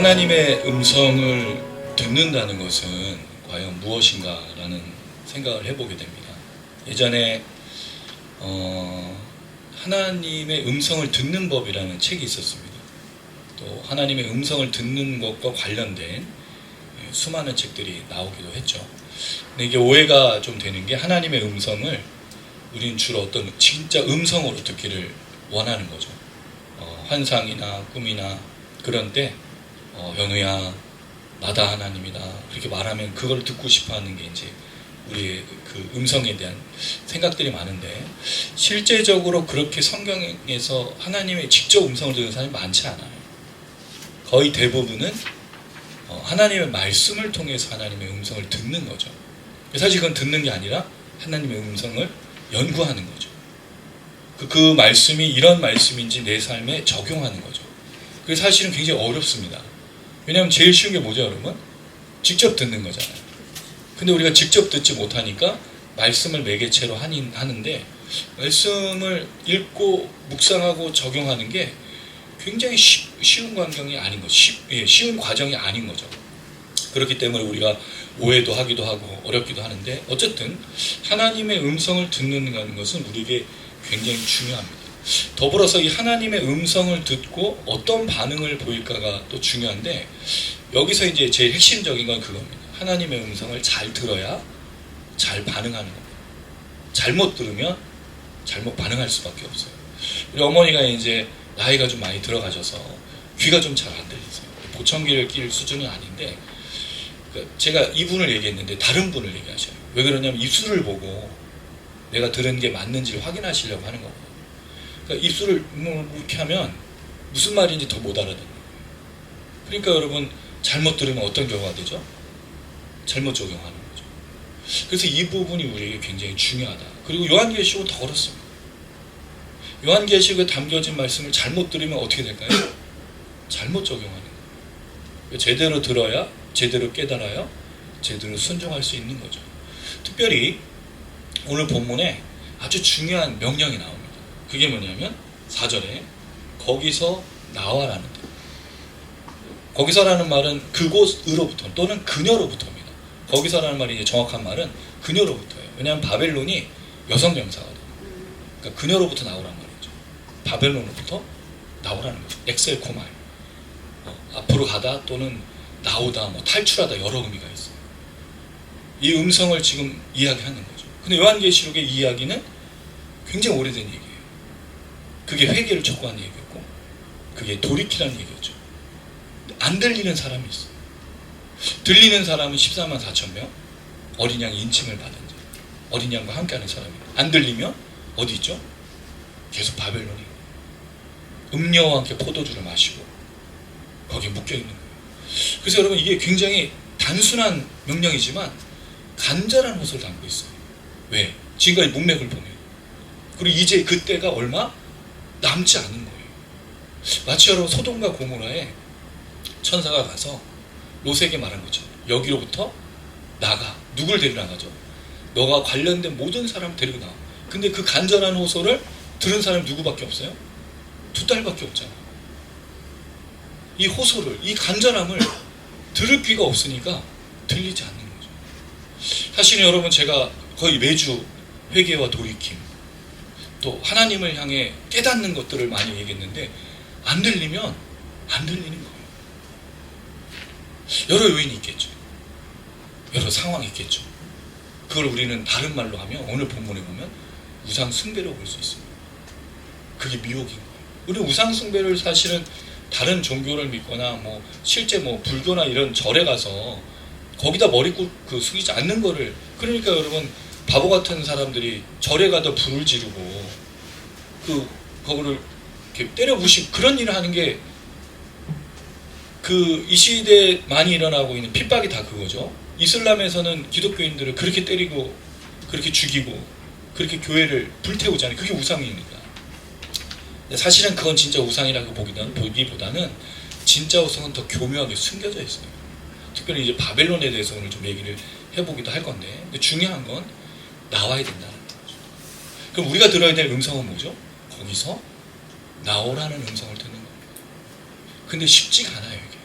하나님의 음성을 듣는다는 것은 과연 무엇인가라는 생각을 해보게 됩니다. 예전에 하나님의 음성을 듣는 법이라는 책이 있었습니다. 또 하나님의 음성을 듣는 것과 관련된 수많은 책들이 나오기도 했죠. 근데 이게 오해가 좀 되는 게, 하나님의 음성을 우리는 주로 어떤 진짜 음성으로 듣기를 원하는 거죠. 환상이나 꿈이나 그런 때 현우야 나다 하나님이다 그렇게 말하면 그걸 듣고 싶어하는 게 이제 우리의 그 음성에 대한 생각들이 많은데, 실제적으로 그렇게 성경에서 하나님의 직접 음성을 듣는 사람이 많지 않아요. 거의 대부분은 하나님의 말씀을 통해서 하나님의 음성을 듣는 거죠. 사실 그건 듣는 게 아니라 하나님의 음성을 연구하는 거죠. 그 말씀이 이런 말씀인지 내 삶에 적용하는 거죠. 그게 사실은 굉장히 어렵습니다. 왜냐하면 제일 쉬운 게 뭐죠, 여러분? 직접 듣는 거잖아요. 근데 우리가 직접 듣지 못하니까 말씀을 매개체로 하는데, 말씀을 읽고 묵상하고 적용하는 게 굉장히 쉬운 광경이 아닌 거죠. 쉬운 과정이 아닌 거죠. 그렇기 때문에 우리가 오해도 하기도 하고 어렵기도 하는데, 어쨌든 하나님의 음성을 듣는 것은 우리에게 굉장히 중요합니다. 더불어서 이 하나님의 음성을 듣고 어떤 반응을 보일까가 또 중요한데, 여기서 이제 제일 핵심적인 건 그겁니다. 하나님의 음성을 잘 들어야 잘 반응하는 겁니다. 잘못 들으면 잘못 반응할 수밖에 없어요. 우리 어머니가 이제 나이가 좀 많이 들어가셔서 귀가 좀 잘 안 들리세요. 보청기를 낄 수준은 아닌데, 제가 이분을 얘기했는데 다른 분을 얘기하셔요. 왜 그러냐면 입술을 보고 내가 들은 게 맞는지를 확인하시려고 하는 거거든요. 그러니까 입술을 이렇게 하면 무슨 말인지 더 못 알아듣는 거예요. 그러니까 여러분, 잘못 들으면 어떤 경우가 되죠? 잘못 적용하는 거죠. 그래서 이 부분이 우리에게 굉장히 중요하다. 그리고 요한계시록은 더 그렇습니다. 요한계시록에 담겨진 말씀을 잘못 들으면 어떻게 될까요? 잘못 적용하는 거예요. 제대로 들어야 제대로 깨달아야 제대로 순종할 수 있는 거죠. 특별히 오늘 본문에 아주 중요한 명령이 나옵니다. 그게 뭐냐면 4절에 거기서 나와라는 뜻. 거기서라는 말은 그곳으로부터 또는 그녀로부터입니다. 거기서라는 말이 이제 정확한 말은 그녀로부터예요. 왜냐하면 바벨론이 여성 명사거든요. 그러니까 그녀로부터 나오란 말이죠. 바벨론으로부터 나오라는 거죠. 엑셀코말. 앞으로 가다 또는 나오다, 탈출하다, 여러 의미가 있어요. 이 음성을 지금 이야기하는 거죠. 근데 요한계시록의 이 이야기는 굉장히 오래된 얘기예요. 그게 회개를 촉구하는 얘기였고, 그게 돌이키라는 얘기였죠. 안 들리는 사람이 있어요. 들리는 사람은 14만 4천 명, 어린 양 인침을 받은 자, 어린 양과 함께하는 사람이에요. 안 들리면 어디 있죠? 계속 바벨론이 음녀와 함께 포도주를 마시고 거기에 묶여있는 거예요. 그래서 여러분, 이게 굉장히 단순한 명령이지만 간절한 호소를 담고 있어요. 왜? 지금까지 문맥을 보면. 그리고 이제 그때가 얼마 남지 않은 거예요. 마치 여러분, 소돔과 고모라에 천사가 가서 롯에게 말한 거죠. 여기로부터 나가. 누굴 데리고 나가죠? 너가 관련된 모든 사람 데리고 나와. 근데 그 간절한 호소를 들은 사람이 누구밖에 없어요? 2딸밖에 없잖아. 이 호소를, 이 간절함을 들을 귀가 없으니까 들리지 않는 거죠. 사실은 여러분, 제가 거의 매주 회개와 돌이킴, 또 하나님을 향해 깨닫는 것들을 많이 얘기했는데, 안 들리면 안 들리는 거예요. 여러 요인이 있겠죠. 여러 상황이 있겠죠. 그걸 우리는 다른 말로 하면, 오늘 본문에 보면 우상 숭배라고 볼 수 있습니다. 그게 미혹인 거예요. 우리 우상 숭배를 사실은 다른 종교를 믿거나 실제 불교나 이런 절에 가서 거기다 머리 숙이지 않는 거를, 그러니까 여러분, 바보 같은 사람들이 절에 가다 불을 지르고 거기를 이렇게 때려 부시고 그런 일을 하는 게, 이 시대에 많이 일어나고 있는 핍박이 다 그거죠. 이슬람에서는 기독교인들을 그렇게 때리고 그렇게 죽이고 그렇게 교회를 불태우잖아요. 그게 우상입니다. 사실은 그건 진짜 우상이라고 보기보다는 진짜 우상은 더 교묘하게 숨겨져 있어요. 특별히 이제 바벨론에 대해서 오늘 좀 얘기를 해보기도 할 건데, 근데 중요한 건 나와야 된다는 거죠. 그럼 우리가 들어야 될 음성은 뭐죠? 거기서 나오라는 음성을 듣는 겁니다. 근데 쉽지가 않아요, 이게.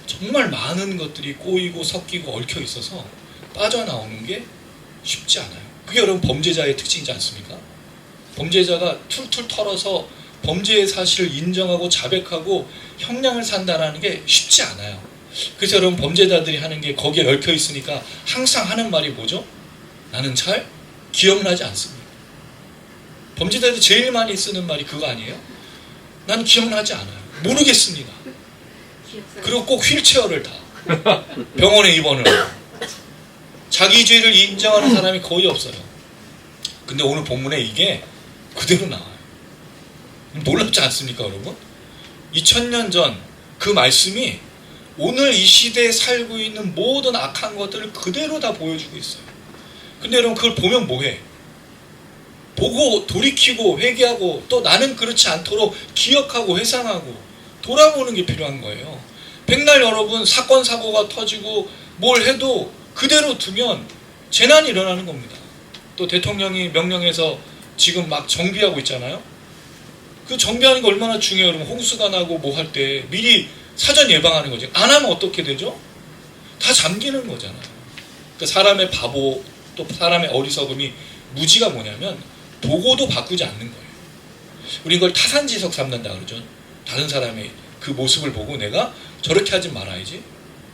정말 많은 것들이 꼬이고 섞이고 얽혀 있어서 빠져나오는 게 쉽지 않아요. 그게 여러분 범죄자의 특징이지 않습니까? 범죄자가 툴툴 털어서 범죄의 사실을 인정하고 자백하고 형량을 산다는 게 쉽지 않아요. 그래서 여러분 범죄자들이 하는 게 거기에 얽혀 있으니까 항상 하는 말이 뭐죠? 나는 잘 기억나지 않습니다. 범죄자들이 제일 많이 쓰는 말이 그거 아니에요? 나는 기억나지 않아요. 모르겠습니다. 그리고 꼭 휠체어를 타. 병원에 입원을 해요. 자기 죄를 인정하는 사람이 거의 없어요. 근데 오늘 본문에 이게 그대로 나와요. 놀랍지 않습니까, 여러분? 2000년 전 그 말씀이 오늘 이 시대에 살고 있는 모든 악한 것들을 그대로 다 보여주고 있어요. 근데 여러분 그걸 보면 뭐해? 보고 돌이키고 회개하고 또 나는 그렇지 않도록 기억하고 회상하고 돌아보는 게 필요한 거예요. 백날 여러분 사건 사고가 터지고 뭘 해도 그대로 두면 재난이 일어나는 겁니다. 또 대통령이 명령해서 지금 막 정비하고 있잖아요. 그 정비하는 거 얼마나 중요해요. 여러분 홍수가 나고 뭐 할 때 미리 사전 예방하는 거죠. 안 하면 어떻게 되죠? 다 잠기는 거잖아요. 그러니까 사람의 바보 또 사람의 어리석음이 무지가 뭐냐면 보고도 바꾸지 않는 거예요. 우리 이걸 타산지석 삼는다 그러죠. 다른 사람의 그 모습을 보고 내가 저렇게 하지 말아야지.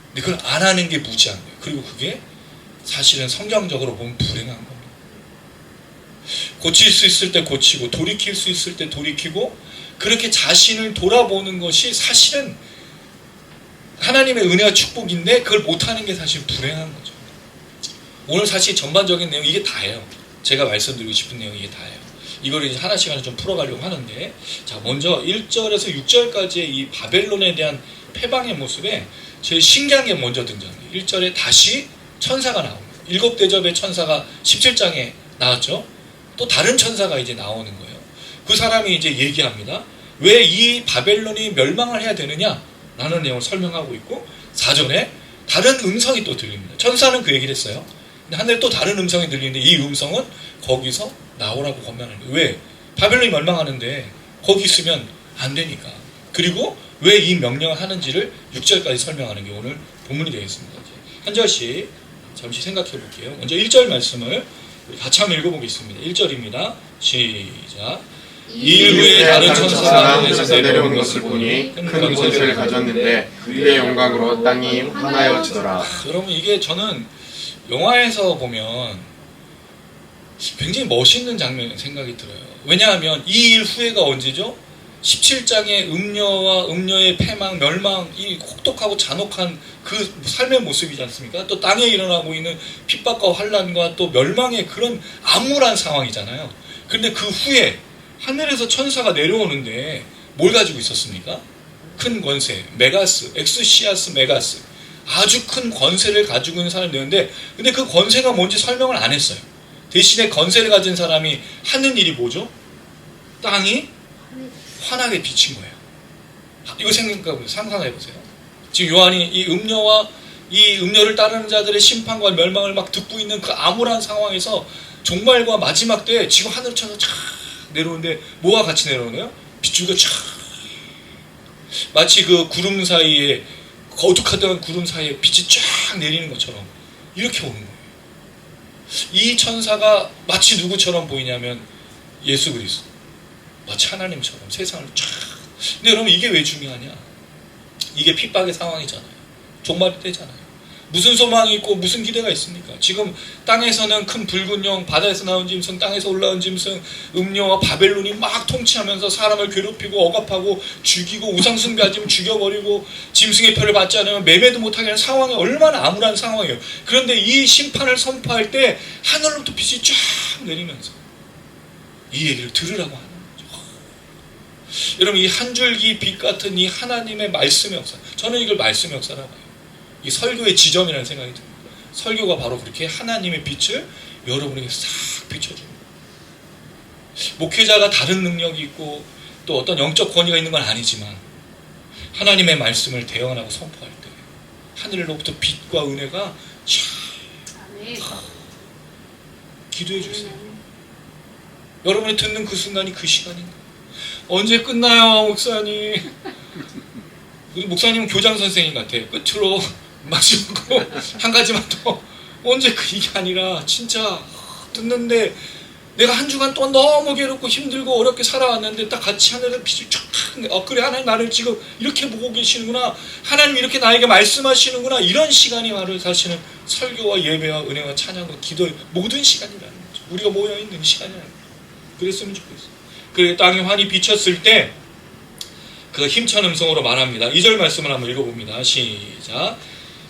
근데 그걸 안 하는 게 무지한 거예요. 그리고 그게 사실은 성경적으로 보면 불행한 겁니다. 고칠 수 있을 때 고치고 돌이킬 수 있을 때 돌이키고 그렇게 자신을 돌아보는 것이 사실은 하나님의 은혜와 축복인데 그걸 못하는 게 사실 불행한 거죠. 오늘 사실 전반적인 내용 이게 다예요. 제가 말씀드리고 싶은 내용이 이게 다예요. 이걸 이제 하나씩 좀 풀어가려고 하는데, 자 먼저 1절에서 6절까지의 이 바벨론에 대한 패방의 모습에 제일 신기한 게 먼저 등장해요. 1절에 다시 천사가 나옵니다. 7대접의 천사가 17장에 나왔죠. 또 다른 천사가 이제 나오는 거예요. 그 사람이 이제 얘기합니다. 왜 이 바벨론이 멸망을 해야 되느냐? 라는 내용을 설명하고 있고 4절에 다른 음성이 또 들립니다. 천사는 그 얘기를 했어요. 근데 하늘에 또 다른 음성이 들리는데 이 음성은 거기서 나오라고 권면하는 거예요. 왜? 바벨론이 멸망하는데 거기 있으면 안 되니까. 그리고 왜 이 명령을 하는지를 6절까지 설명하는 게 오늘 본문이 되겠습니다. 한 절씩 잠시 생각해 볼게요. 먼저 1절 말씀을 우리 같이 한번 읽어보겠습니다. 1절입니다. 시작. 이 후에 다른 천사가 하늘에서 내려온 것을 보니 큰 권세를 가졌는데 그의 영광으로 땅이 화나여지더라. 여러분 이게 저는 영화에서 보면 굉장히 멋있는 장면 생각이 들어요. 왜냐하면 이 일 후에가 언제죠? 17장의 음녀와 음녀의 패망, 멸망, 이 혹독하고 잔혹한 그 삶의 모습이지 않습니까? 또 땅에 일어나고 있는 핍박과 환난과 또 멸망의 그런 암울한 상황이잖아요. 그런데 그 후에 하늘에서 천사가 내려오는데 뭘 가지고 있었습니까? 큰 권세, 메가스, 엑스시아스 메가스, 아주 큰 권세를 가지고 있는 사람이 되는데 근데 그 권세가 뭔지 설명을 안 했어요. 대신에 권세를 가진 사람이 하는 일이 뭐죠? 땅이 환하게 비친 거예요. 이거 상상해보세요. 지금 요한이 이 음녀와 이 음녀를 따르는 자들의 심판과 멸망을 막 듣고 있는 그 암울한 상황에서 종말과 마지막 때 지금 하늘을 쳐서 쫙 내려오는데 뭐가 같이 내려오나요? 빗줄기가 쫙 마치 그 구름 사이에 거둑하던 구름 사이에 빛이 쫙 내리는 것처럼 이렇게 오는 거예요. 이 천사가 마치 누구처럼 보이냐면 예수 그리스도, 마치 하나님처럼 세상을 쫙. 근데 여러분 이게 왜 중요하냐? 이게 핍박의 상황이잖아요. 종말이 때잖아요. 무슨 소망이 있고 무슨 기대가 있습니까? 지금 땅에서는 큰 붉은 영, 바다에서 나온 짐승, 땅에서 올라온 짐승, 음녀와 바벨론이 막 통치하면서 사람을 괴롭히고 억압하고 죽이고 우상숭배하지면 죽여버리고 짐승의 표를 받지 않으면 매매도 못하게 하는 상황이 얼마나 암울한 상황이에요. 그런데 이 심판을 선포할 때 하늘로부터 빛이 쫙 내리면서 이 얘기를 들으라고 하는 거죠. 여러분 이 한 줄기 빛 같은 이 하나님의 말씀의 역사, 저는 이걸 말씀의 역사라고 봐요. 이 설교의 지점이라는 생각이 듭니다. 설교가 바로 그렇게 하나님의 빛을 여러분에게 싹 비춰줍니다. 목회자가 다른 능력이 있고 또 어떤 영적 권위가 있는 건 아니지만 하나님의 말씀을 대언하고 선포할 때 하늘로부터 빛과 은혜가 쫙 기도해 주세요. 여러분이 듣는 그 순간이 그 시간인가? 언제 끝나요, 목사님? 우리 목사님은 교장 선생님 같아. 끝으로 마지막으로 한 가지만 더. 언제 그 이게 아니라 진짜 듣는데 내가 한 주간 동안 너무 괴롭고 힘들고 어렵게 살아왔는데 딱 같이 하늘에 빛을 쫙 그래 하나님 나를 지금 이렇게 보고 계시는구나, 하나님 이렇게 나에게 말씀하시는구나, 이런 시간이 바로 사실은 설교와 예배와 은혜와 찬양과 기도의 모든 시간이라는 거죠. 우리가 모여있는 시간이라는 거죠. 그랬으면 좋겠어요. 그래 땅에 환히 비쳤을 때 그 힘찬 음성으로 말합니다. 2절 말씀을 한번 읽어봅니다. 시작.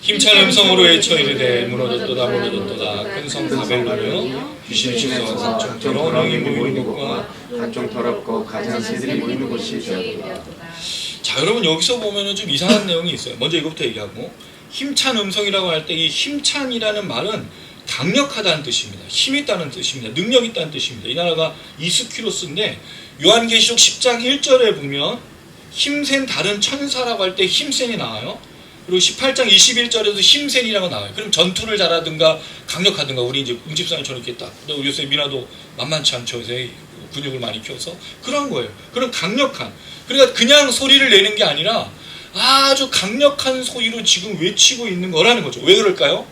힘찬 음성으로 외쳐 이르되 무너졌도다 무너졌도다 큰 성 바벨론이여 귀신의 집에서 각종 더러운 영이 모이는 곳과 각종 더럽고 가장 새들이 모이는 곳이 되었도다. 자, 여러분 여기서 보면은 좀 이상한 내용이 있어요. 먼저 이것부터 얘기하고, 힘찬 음성이라고 할 때 이 힘찬이라는 말은 강력하다는 뜻입니다. 힘 있다는 뜻입니다. 능력 있다는 뜻입니다. 이 나라가 이스키로스인데 요한계시록 10장 1절에 보면 힘센 다른 천사라고 할 때 힘센이 나와요. 그리고 18장 21절에도 힘센이라고 나와요. 그럼 전투를 잘하든가 강력하든가, 우리 이제 응집사님처럼 이렇게 딱, 우리 요새 미나도 만만치 않죠. 요새 근육을 많이 키워서 그런 거예요. 그런 강력한, 그러니까 그냥 소리를 내는 게 아니라 아주 강력한 소리로 지금 외치고 있는 거라는 거죠. 왜 그럴까요?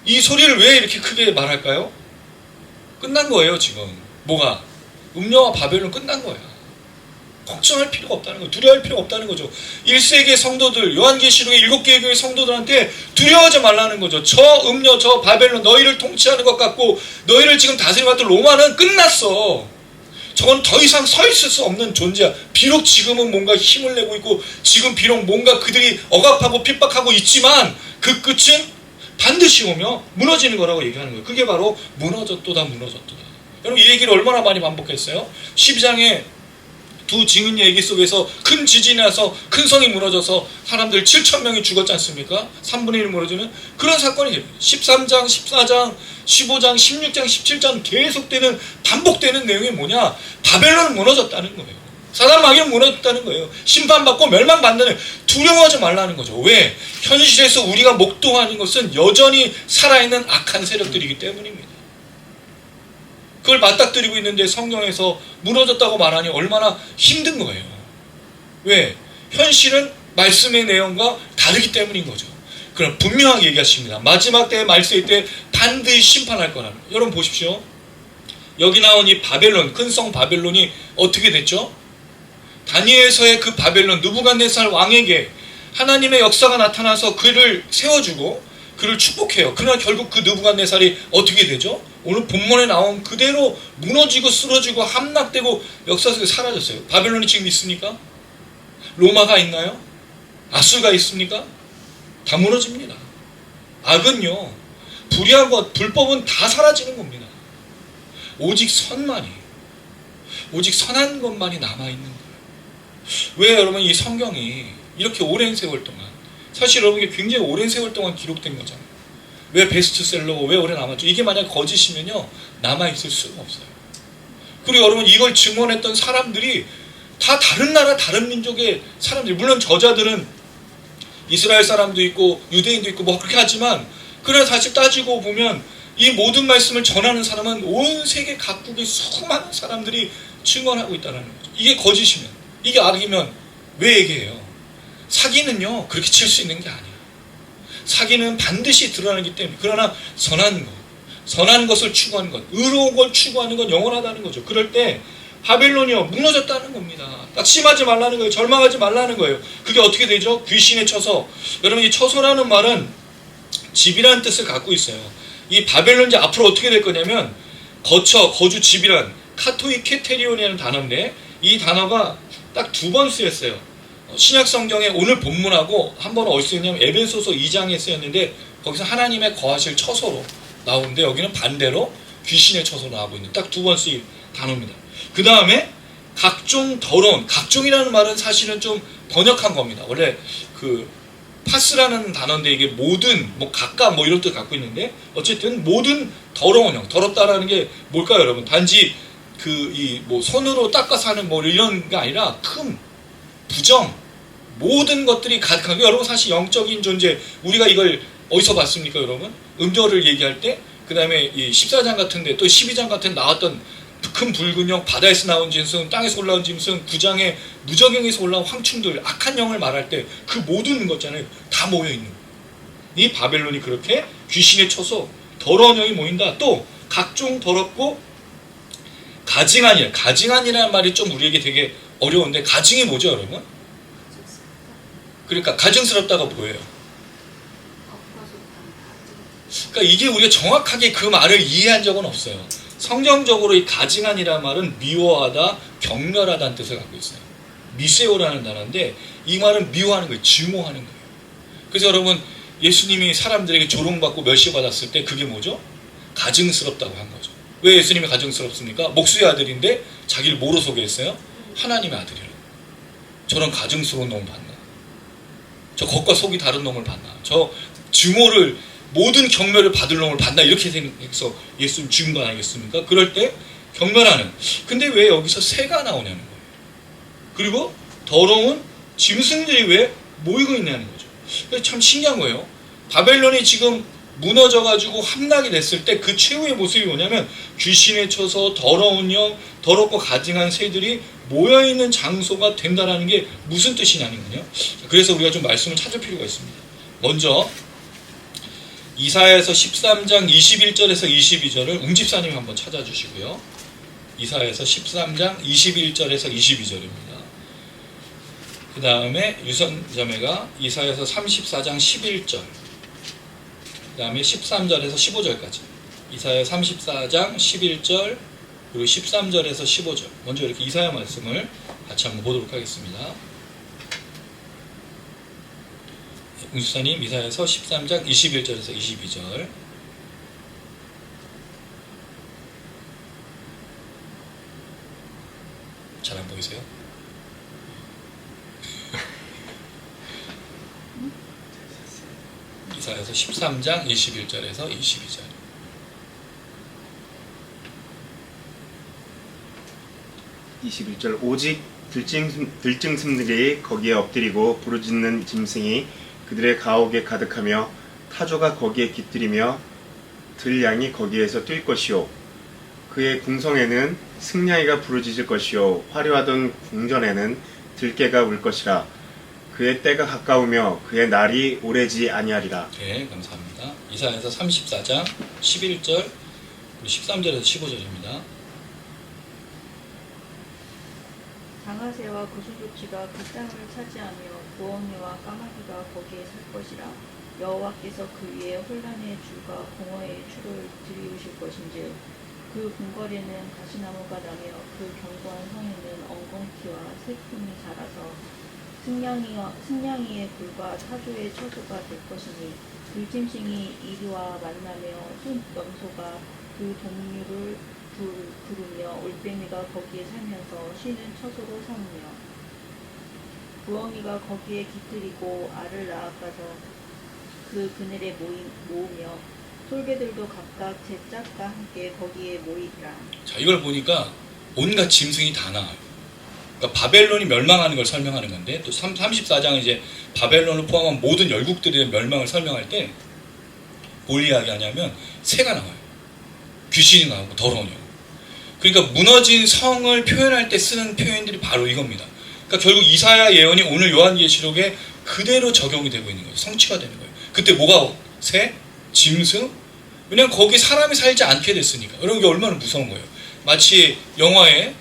이 소리를 왜 이렇게 크게 말할까요? 끝난 거예요. 지금 뭐가? 음녀와 바벨론 끝난 거야. 걱정할 필요가 없다는 거예요. 두려워할 필요가 없다는 거죠. 1세기의 성도들, 요한계시록의 7개의 교회 성도들한테 두려워하지 말라는 거죠. 저 음녀, 저 바벨론, 너희를 통치하는 것 같고 너희를 지금 다스리는 로마는 끝났어. 저건 더 이상 서 있을 수 없는 존재야. 비록 지금은 뭔가 힘을 내고 있고 지금 비록 뭔가 그들이 억압하고 핍박하고 있지만 그 끝은 반드시 오며 무너지는 거라고 얘기하는 거예요. 그게 바로 무너졌도다 무너졌도다. 여러분 이 얘기를 얼마나 많이 반복했어요? 12장에 두 증인 얘기 속에서 큰 지진이 나서 큰 성이 무너져서 사람들 7,000명이 죽었지 않습니까? 3분의 1 무너지는 그런 사건이 13장, 14장, 15장, 16장, 17장 계속되는 반복되는 내용이 뭐냐? 바벨론은 무너졌다는 거예요. 사단 마귀는 무너졌다는 거예요. 심판받고 멸망받는, 두려워하지 말라는 거죠. 왜? 현실에서 우리가 목동하는 것은 여전히 살아있는 악한 세력들이기 때문입니다. 그걸 맞닥뜨리고 있는데 성경에서 무너졌다고 말하니 얼마나 힘든 거예요. 왜? 현실은 말씀의 내용과 다르기 때문인 거죠. 그럼 분명하게 얘기하십니다. 마지막 때의 말세의 때 반드시 심판할 거라는 거예요. 여러분 보십시오. 여기 나온 이 바벨론, 큰 성 바벨론이 어떻게 됐죠? 다니엘서의 그 바벨론, 느부갓네살 왕에게 하나님의 역사가 나타나서 그를 세워주고 그를 축복해요. 그러나 결국 그 느부갓네살이 어떻게 되죠? 오늘 본문에 나온 그대로 무너지고 쓰러지고 함락되고 역사 속에 사라졌어요. 바벨론이 지금 있습니까? 로마가 있나요? 아수르가 있습니까? 다 무너집니다. 악은요, 불의한 것, 불법은 다 사라지는 겁니다. 오직 선만이, 오직 선한 것만이 남아있는 거예요. 왜 여러분 이 성경이 이렇게 오랜 세월 동안, 사실 여러분 이게 굉장히 오랜 세월 동안 기록된 거잖아요. 왜 베스트셀러고 왜 오래 남았죠? 이게 만약 거짓이면요 남아있을 수가 없어요. 그리고 여러분 이걸 증언했던 사람들이 다 다른 나라 다른 민족의 사람들, 물론 저자들은 이스라엘 사람도 있고 유대인도 있고 뭐 그렇게 하지만, 그러나 사실 따지고 보면 이 모든 말씀을 전하는 사람은 온 세계 각국의 수많은 사람들이 증언하고 있다는 거죠. 이게 거짓이면, 이게 악이면 왜 얘기해요? 사기는요 그렇게 칠 수 있는 게 아니에요. 사기는 반드시 드러나기 때문에. 그러나 선한 것, 선한 것을 추구하는 것, 의로운 걸 추구하는 건 영원하다는 거죠. 그럴 때 바벨론이요 무너졌다는 겁니다. 낙심하지 말라는 거예요. 절망하지 말라는 거예요. 그게 어떻게 되죠? 귀신의 처소. 여러분 이 처소라는 말은 집이라는 뜻을 갖고 있어요. 이 바벨론 이제 앞으로 어떻게 될 거냐면 거주, 집이란 카토이케테리온이라는 단어인데, 이 단어가 딱 2번 쓰였어요. 신약 성경에 오늘 본문하고 한 번은 어디서 쓰였냐면 에베소서 2장에 쓰였는데, 거기서 하나님의 거하실 처소로 나오는데 여기는 반대로 귀신의 처소로 나오고 있는 딱 2번 쓰인 단어입니다. 그 다음에 각종 더러운, 각종이라는 말은 사실은 좀 번역한 겁니다. 원래 그 파스라는 단어인데 이게 모든, 뭐 각각 뭐 이런 뜻 갖고 있는데, 어쨌든 모든 더러운 영, 더럽다라는 게 뭘까요, 여러분? 단지 그 이 뭐 손으로 닦아서 하는 뭐 이런 게 아니라 금, 부정, 모든 것들이 가득한, 여러분 사실 영적인 존재, 우리가 이걸 어디서 봤습니까, 여러분? 음료를 얘기할 때, 그 다음에 이 14장 같은데 또 12장 같은 나왔던 그 큰 붉은 영, 바다에서 나온 짐승, 땅에서 올라온 짐승, 구장에 무적영에서 올라온 황충들, 악한 영을 말할 때 그 모든 것 있잖아요. 다 모여있는 거예요. 이 바벨론이 그렇게 귀신의 처소, 더러운 영이 모인다. 또 각종 더럽고 가증하니라. 가증하니라는 말이 좀 우리에게 되게 어려운데, 가증이 뭐죠, 여러분? 그러니까 가증스럽다가 뭐예요? 그러니까 이게 우리가 정확하게 그 말을 이해한 적은 없어요. 성경적으로 이 가증하니라는 말은 미워하다, 경멸하다는 뜻을 갖고 있어요. 미세오라는 단어인데 이 말은 미워하는 거예요. 증오하는 거예요. 그래서 여러분, 예수님이 사람들에게 조롱받고 멸시받았을 때 그게 뭐죠? 가증스럽다고 한 거죠. 왜 예수님이 가증스럽습니까? 목수의 아들인데 자기를 뭐로 소개했어요? 하나님의 아들이라고. 저런 가증스러운 놈을 봤나? 저 겉과 속이 다른 놈을 봤나? 저 증오를, 모든 경멸을 받을 놈을 봤나? 이렇게 생각해서 예수님 죽은 거 아니겠습니까? 그럴 때 경멸하는. 근데 왜 여기서 새가 나오냐는 거예요. 그리고 더러운 짐승들이 왜 모이고 있냐는 거죠. 참 신기한 거예요. 바벨론이 지금 무너져가지고 함락이 됐을 때 그 최후의 모습이 뭐냐면 귀신에 쳐서 더러운 영, 더럽고 가증한 새들이 모여있는 장소가 된다는 게 무슨 뜻이냐는군요. 그래서 우리가 좀 말씀을 찾을 필요가 있습니다. 먼저 이사야에서 13장 21절에서 22절을 웅집사님이 한번 찾아주시고요. 이사야에서 13장 21절에서 22절입니다. 그 다음에 유선자매가 이사야에서 34장 11절, 그 다음에 13절에서 15절까지, 이사야 34장 11절, 그리고 13절에서 15절. 먼저 이렇게 이사야 말씀을 같이 한번 보도록 하겠습니다. 웅수사님, 이사야서 13장 21절에서 22절. 잘 안 보이세요? 이사야서 13장 21절에서 22절. 오직 들짐승들이 거기에 엎드리고 부르짖는 짐승이 그들의 가옥에 가득하며 타조가 거기에 깃들이며 들양이 거기에서 뛸 것이요 그의 궁성에는 승냥이가 부르짖을 것이요 화려하던 궁전에는 들깨가 울 것이라. 그의 때가 가까우며 그의 날이 오래지 아니하리라. 네, 감사합니다. 이사야서 34장 11절, 그리고 13절에서 15절입니다. 장하새와 고수조치가 그 땅을 차지하며 부엉이와 까마귀가 거기에 살 것이라. 여호와께서 그 위에 혼란의 줄과 공허의 줄을 들이우실 것인즉 그 궁궐에는 가시나무가 나며 그 견고한 성에는 엉겅퀴와 새품이 자라서 승냥이의 굴과 타조의 처소가 될 것이니 들짐승이 이리와 만나며 염소가 그 동류를 부르며 올빼미가 거기에 살면서 쉬는 처소로 삼으며 부엉이가 거기에 깃들이고 알을 낳아가서 그 그늘에 모으며 솔개들도 각각 제 짝과 함께 거기에 모이리라. 자, 이걸 보니까 온갖 짐승이 다 나와요. 그러니까 바벨론이 멸망하는 걸 설명하는 건데, 또 34장은 이제 바벨론을 포함한 모든 열국들의 멸망을 설명할 때 뭘 이야기하냐면 새가 나와요. 귀신이 나오고 더러운 영. 그러니까 무너진 성을 표현할 때 쓰는 표현들이 바로 이겁니다. 그러니까 결국 이사야 예언이 오늘 요한계시록에 그대로 적용이 되고 있는 거예요. 성취가 되는 거예요. 그때 뭐가 새? 짐승? 왜냐면 거기 사람이 살지 않게 됐으니까. 여러분, 이게 얼마나 무서운 거예요. 마치 영화에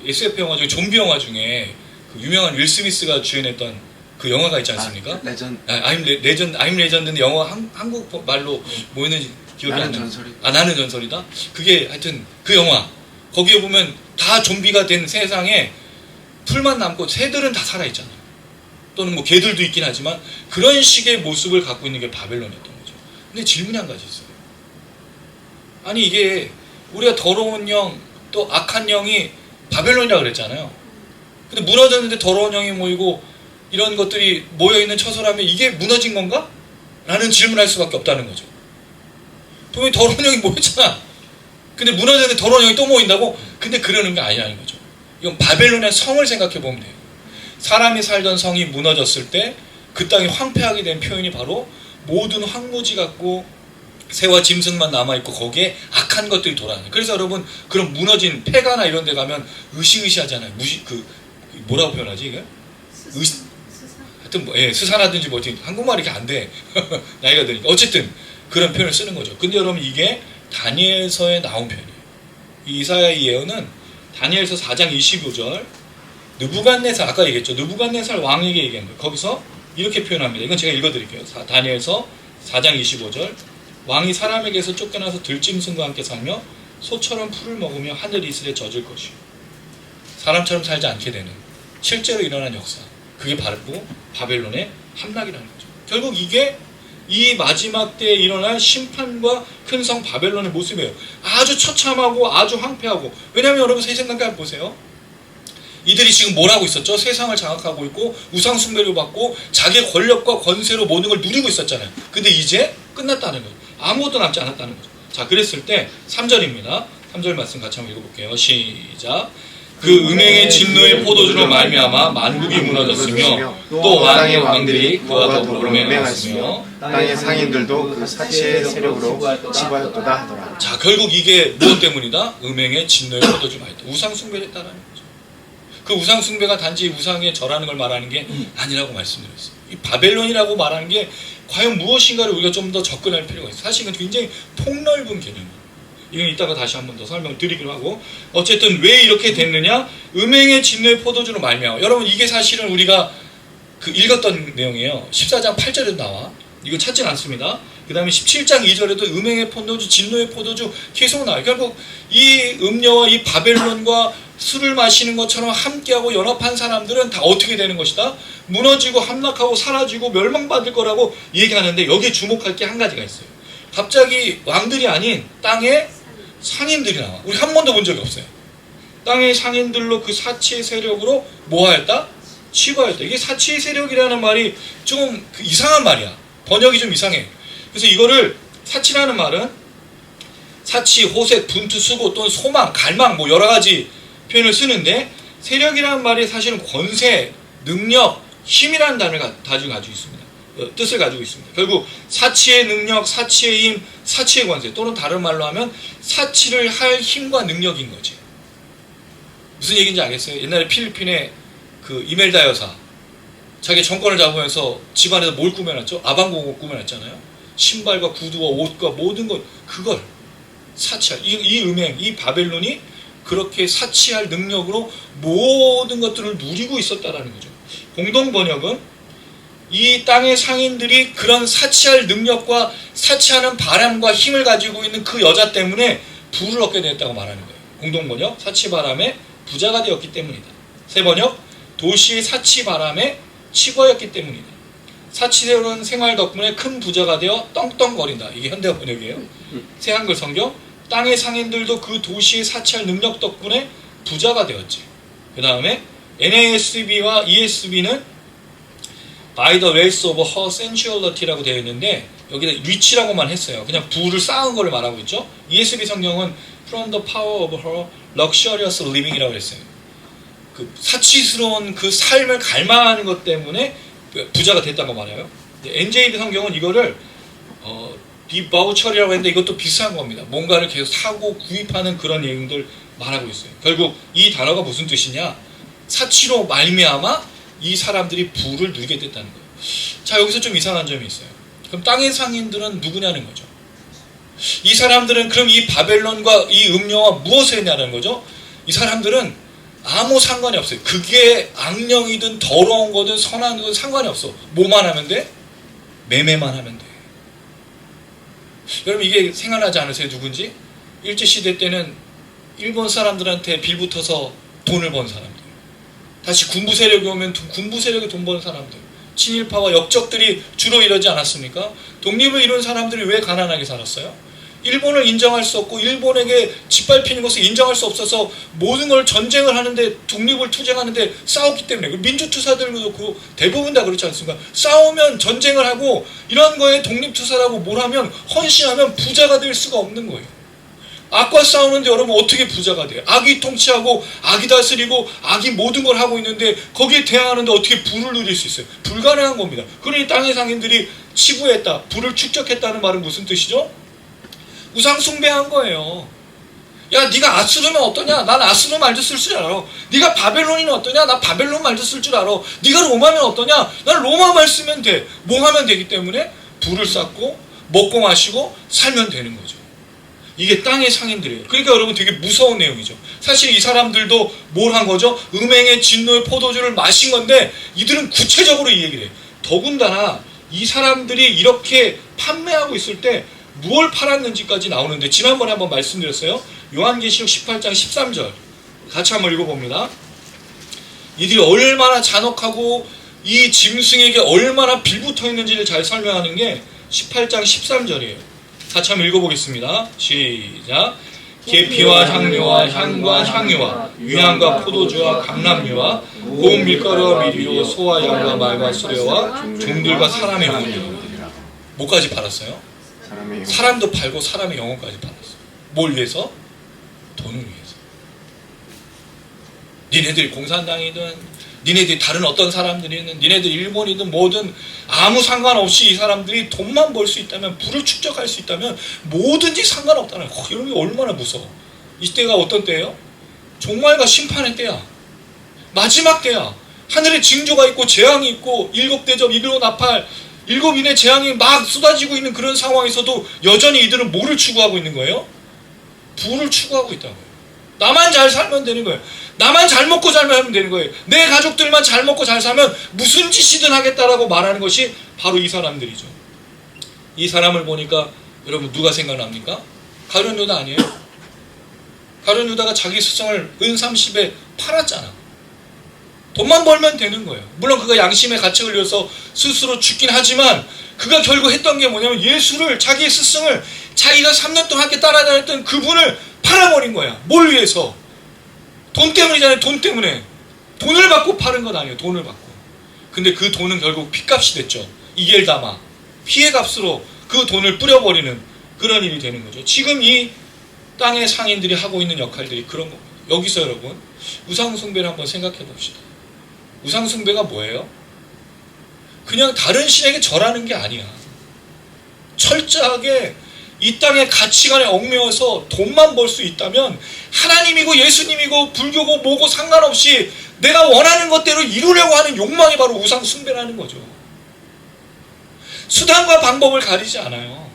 SF 영화 중에 좀비 영화 중에 그 유명한 윌 스미스가 주연했던 그 영화가 있지 않습니까? I'm 레전드인데 영화 한국 말로 뭐 있는지 기억이 안 나요. 나는 전설이다. 그게 하여튼 그 영화, 거기에 보면 다 좀비가 된 세상에 풀만 남고 새들은 다 살아있잖아요. 또는 뭐 개들도 있긴 하지만 그런 식의 모습을 갖고 있는 게 바벨론이었던 거죠. 근데 질문이 한 가지 있어요. 아니, 이게 우리가 더러운 영, 또 악한 영이 바벨론이라고 그랬잖아요. 근데 무너졌는데 더러운 영이 모이고 이런 것들이 모여있는 처소라면 이게 무너진 건가? 라는 질문을 할 수밖에 없다는 거죠. 분명히 더러운 영이 모였잖아. 근데 무너졌는데 더러운 영이 또 모인다고? 근데 그러는 게 아니라는 거죠. 이건 바벨론의 성을 생각해 보면 돼요. 사람이 살던 성이 무너졌을 때 그 땅이 황폐하게 된 표현이 바로 모든 황무지 같고 새와 짐승만 남아있고 거기에 악한 것들이 돌아다녀요. 그래서 여러분 그런 무너진 폐가나 이런 데 가면 으시으시하잖아요. 뭐라고 표현하지 이게? 하여튼 뭐, 예, 스산하든지 뭐 한국말이 이렇게 안 돼. 나이가 드니까 어쨌든 그런 표현을 쓰는 거죠. 근데 여러분 이게 다니엘서에 나온 표현이에요. 이 이사야의 예언은 다니엘서 4장 25절 느부갓네살, 아까 얘기했죠. 느부갓네살 왕에게 얘기한 거예요. 거기서 이렇게 표현합니다. 이건 제가 읽어드릴게요. 다니엘서 4장 25절 왕이 사람에게서 쫓겨나서 들짐승과 함께 살며 소처럼 풀을 먹으며 하늘 이슬에 젖을 것이요. 사람처럼 살지 않게 되는 실제로 일어난 역사. 그게 바로 바벨론의 함락이라는 거죠. 결국 이게 이 마지막 때에 일어날 심판과 큰 성 바벨론의 모습이에요. 아주 처참하고 아주 황폐하고. 왜냐하면 여러분 세 생각해 보세요. 이들이 지금 뭘 하고 있었죠? 세상을 장악하고 있고 우상 숭배를 받고 자기의 권력과 권세로 모든 걸 누리고 있었잖아요. 근데 이제 끝났다는 거예요. 아무것도 남지 않았다는 거죠. 자, 그랬을 때 3절입니다. 3절 말씀 같이 한번 읽어볼게요. 시작. 그 음행의 진노의 포도주로 말미암아 만국이 무너졌으며 또 왕의 왕들이 그와 더불어 음행하였으며 땅의 상인들도 그 사치의 세력으로 치부하였도다 하더라. 자, 결국 이게 무엇 때문이다? 음행의 진노의 포도주 말이다. 우상 숭배를 했다는 거죠. 그 우상 숭배가 단지 우상에 절하는 걸 말하는 게 아니라고 말씀드렸어요. 이 바벨론이라고 말하는 게 과연 무엇인가를 우리가 좀 더 접근할 필요가 있어요. 사실 이건 굉장히 폭넓은 개념이에요. 이건 이따가 다시 한 번 더 설명드리기로 하고, 어쨌든 왜 이렇게 됐느냐? 음행의 진노의 포도주로 말미암아. 여러분 이게 사실은 우리가 그 읽었던 내용이에요. 14장 8절에도 나와. 이거 찾진 않습니다. 그 다음에 17장 2절에도 음행의 포도주, 진노의 포도주 계속 나와요. 결국 이 음녀와 이 바벨론과 술을 마시는 것처럼 함께하고 연합한 사람들은 다 어떻게 되는 것이다? 무너지고 함락하고 사라지고 멸망받을 거라고 얘기하는데, 여기에 주목할 게 한 가지가 있어요. 갑자기 왕들이 아닌 땅의 상인들이 나와. 우리 한 번도 본 적이 없어요. 땅의 상인들로 그 사치의 세력으로 뭐하였다? 치부하였다. 이게 사치의 세력이라는 말이 좀 이상한 말이야. 번역이 좀 이상해. 그래서 이거를 사치라는 말은 사치, 호색, 분투, 수고 또는 소망, 갈망 뭐 여러 가지 표현을 쓰는데, 세력이라는 말이 사실은 권세, 능력, 힘이라는 단어를 가지고 있습니다. 뜻을 가지고 있습니다. 결국 사치의 능력, 사치의 힘, 사치의 권세, 또는 다른 말로 하면 사치를 할 힘과 능력인 거지. 무슨 얘기인지 알겠어요? 옛날에 필리핀의 그 이멜다 여사, 자기 정권을 잡으면서 집안에서 뭘 꾸며놨죠? 아방공을 꾸며놨잖아요. 신발과 구두와 옷과 모든 것, 그걸 사치할, 이 음행, 이 바벨론이 그렇게 사치할 능력으로 모든 것들을 누리고 있었다라는 거죠. 공동 번역은 이 땅의 상인들이 그런 사치할 능력과 사치하는 바람과 힘을 가지고 있는 그 여자 때문에 부를 얻게 되었다고 말하는 거예요. 공동 번역, 사치 바람에 부자가 되었기 때문이다. 세 번역, 도시의 사치 바람에 치부하였기 때문이다. 사치스러운 생활 덕분에 큰 부자가 되어 떵떵거린다. 이게 현대어 번역이에요. 새 한글 성경, 땅의 상인들도 그 도시의 사치할 능력 덕분에 부자가 되었지. 그 다음에 NASB와 ESB는 By the wealth of her sensuality라고 되어 있는데, 여기다 리치라고만 했어요. 그냥 부를 쌓은 거를 말하고 있죠. ESB 성경은 From the power of her luxurious living이라고 했어요. 그 사치스러운 그 삶을 갈망하는 것 때문에 부자가 됐다고 말해요. NJB 성경은 이거를 디바우처리라고 했는데, 이것도 비슷한 겁니다. 뭔가를 계속 사고 구입하는 그런 내용들 말하고 있어요. 결국 이 단어가 무슨 뜻이냐? 사치로 말미암아 이 사람들이 부를 누리게 됐다는 거예요. 자, 여기서 좀 이상한 점이 있어요. 그럼 땅의 상인들은 누구냐는 거죠. 이 사람들은 그럼 이 바벨론과 이 음녀와 무엇을 했냐는 거죠. 이 사람들은 아무 상관이 없어요. 그게 악령이든 더러운 거든 선한 거든 상관이 없어. 뭐만 하면 돼? 매매만 하면 돼. 여러분 이게 생각나지 않으세요? 누군지? 일제시대 때는 일본 사람들한테 빌붙어서 돈을 번 사람들, 다시 군부 세력이 오면 군부 세력에 돈 버는 사람들, 친일파와 역적들이 주로 이러지 않았습니까? 독립을 이룬 사람들이 왜 가난하게 살았어요? 일본을 인정할 수 없고 일본에게 짓밟히는 것을 인정할 수 없어서 모든 걸 전쟁을 하는데, 독립을 투쟁하는데 싸웠기 때문에. 민주투사들도 그렇고 대부분 다 그렇지 않습니까? 싸우면 전쟁을 하고 이런 거에 독립투사라고 뭘 하면, 헌신하면 부자가 될 수가 없는 거예요. 악과 싸우는데 여러분 어떻게 부자가 돼요? 악이 통치하고 악이 다스리고 악이 모든 걸 하고 있는데 거기에 대항하는데 어떻게 부를 누릴 수 있어요? 불가능한 겁니다. 그러니 땅의 상인들이 치부했다, 부를 축적했다는 말은 무슨 뜻이죠? 우상 숭배한 거예요. 야, 네가 아수르면 어떠냐? 난 아수르 말도 쓸 줄 알아. 네가 바벨론이면 어떠냐? 나 바벨론 말도 쓸 줄 알아. 네가 로마면 어떠냐? 난 로마 말 쓰면 돼. 뭐 하면 되기 때문에 불을 쌓고 먹고 마시고 살면 되는 거죠. 이게 땅의 상인들이에요. 그러니까 여러분 되게 무서운 내용이죠. 사실 이 사람들도 뭘 한 거죠? 음행의 진노의 포도주를 마신 건데 이들은 구체적으로 이 얘기를 해요. 더군다나 이 사람들이 이렇게 판매하고 있을 때 무엇을 팔았는지까지 나오는데 지난번에 한번 말씀드렸어요. 요한계시록 18장 13절 같이 한번 읽어봅니다. 이들이 얼마나 잔혹하고 이 짐승에게 얼마나 빌붙어 있는지를 잘 설명하는 게 18장 13절이에요. 같이 한번 읽어보겠습니다. 시작. 계피와 향료와 향과 향유와 유향과 포도주와 감람유와 고운 밀가루와 미리로 소와 양과 말과 수레와 종들과 사람의 영혼이요. 뭐까지 팔았어요? 사람도 팔고 사람의 영혼까지 팔았어요. 뭘 위해서? 돈을 위해서. 니네들이 공산당이든 니네들이 다른 어떤 사람들이든 니네들 일본이든 뭐든 아무 상관없이 이 사람들이 돈만 벌 수 있다면, 부를 축적할 수 있다면 뭐든지 상관없다는 거예요. 이런 게 얼마나 무서워. 이때가 어떤 때예요? 종말과 심판의 때야. 마지막 때야. 하늘에 징조가 있고 재앙이 있고 일곱 대접, 일곱 나팔, 일곱 인의 재앙이 막 쏟아지고 있는 그런 상황에서도 여전히 이들은 뭐를 추구하고 있는 거예요? 부를 추구하고 있다고요. 나만 잘 살면 되는 거예요. 나만 잘 먹고 잘 살면 되는 거예요. 내 가족들만 잘 먹고 잘 살면 무슨 짓이든 하겠다라고 말하는 것이 바로 이 사람들이죠. 이 사람을 보니까 여러분 누가 생각납니까? 가룟 유다 아니에요? 가룟 유다가 자기 스승을 은 30에 팔았잖아. 돈만 벌면 되는 거예요. 물론 그가 양심의 가책을 위해서 스스로 죽긴 하지만 그가 결국 했던 게 뭐냐면 예수를, 자기의 스승을, 자기가 3년 동안 함께 따라다녔던 그분을 팔아버린 거야. 뭘 위해서? 돈 때문이잖아요. 돈 때문에. 돈을 받고 파는 건 아니에요. 돈을 받고. 근데 그 돈은 결국 피값이 됐죠. 이겔다마. 피해 값으로 그 돈을 뿌려버리는 그런 일이 되는 거죠. 지금 이 땅의 상인들이 하고 있는 역할들이 그런 겁니다. 여기서 여러분 우상숭배를 한번 생각해 봅시다. 우상숭배가 뭐예요? 그냥 다른 신에게 절하는 게 아니야. 철저하게 이 땅의 가치관에 얽매여서 돈만 벌 수 있다면 하나님이고 예수님이고 불교고 뭐고 상관없이 내가 원하는 것대로 이루려고 하는 욕망이 바로 우상숭배라는 거죠. 수단과 방법을 가리지 않아요.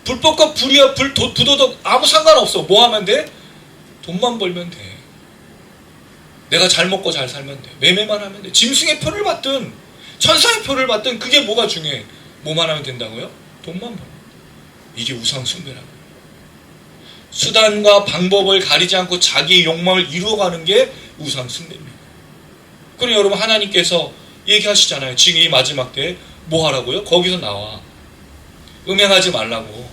불법과 불의와 부도덕 아무 상관없어. 뭐 하면 돼? 돈만 벌면 돼. 내가 잘 먹고 잘 살면 돼. 매매만 하면 돼. 짐승의 표를 받든 천사의 표를 받든 그게 뭐가 중요해? 뭐만 하면 된다고요? 돈만 벌면. 이게 우상숭배라고. 수단과 방법을 가리지 않고 자기의 욕망을 이루어가는 게 우상숭배입니다. 그럼 여러분 하나님께서 얘기하시잖아요. 지금 이 마지막 때 뭐 하라고요? 거기서 나와. 음행하지 말라고.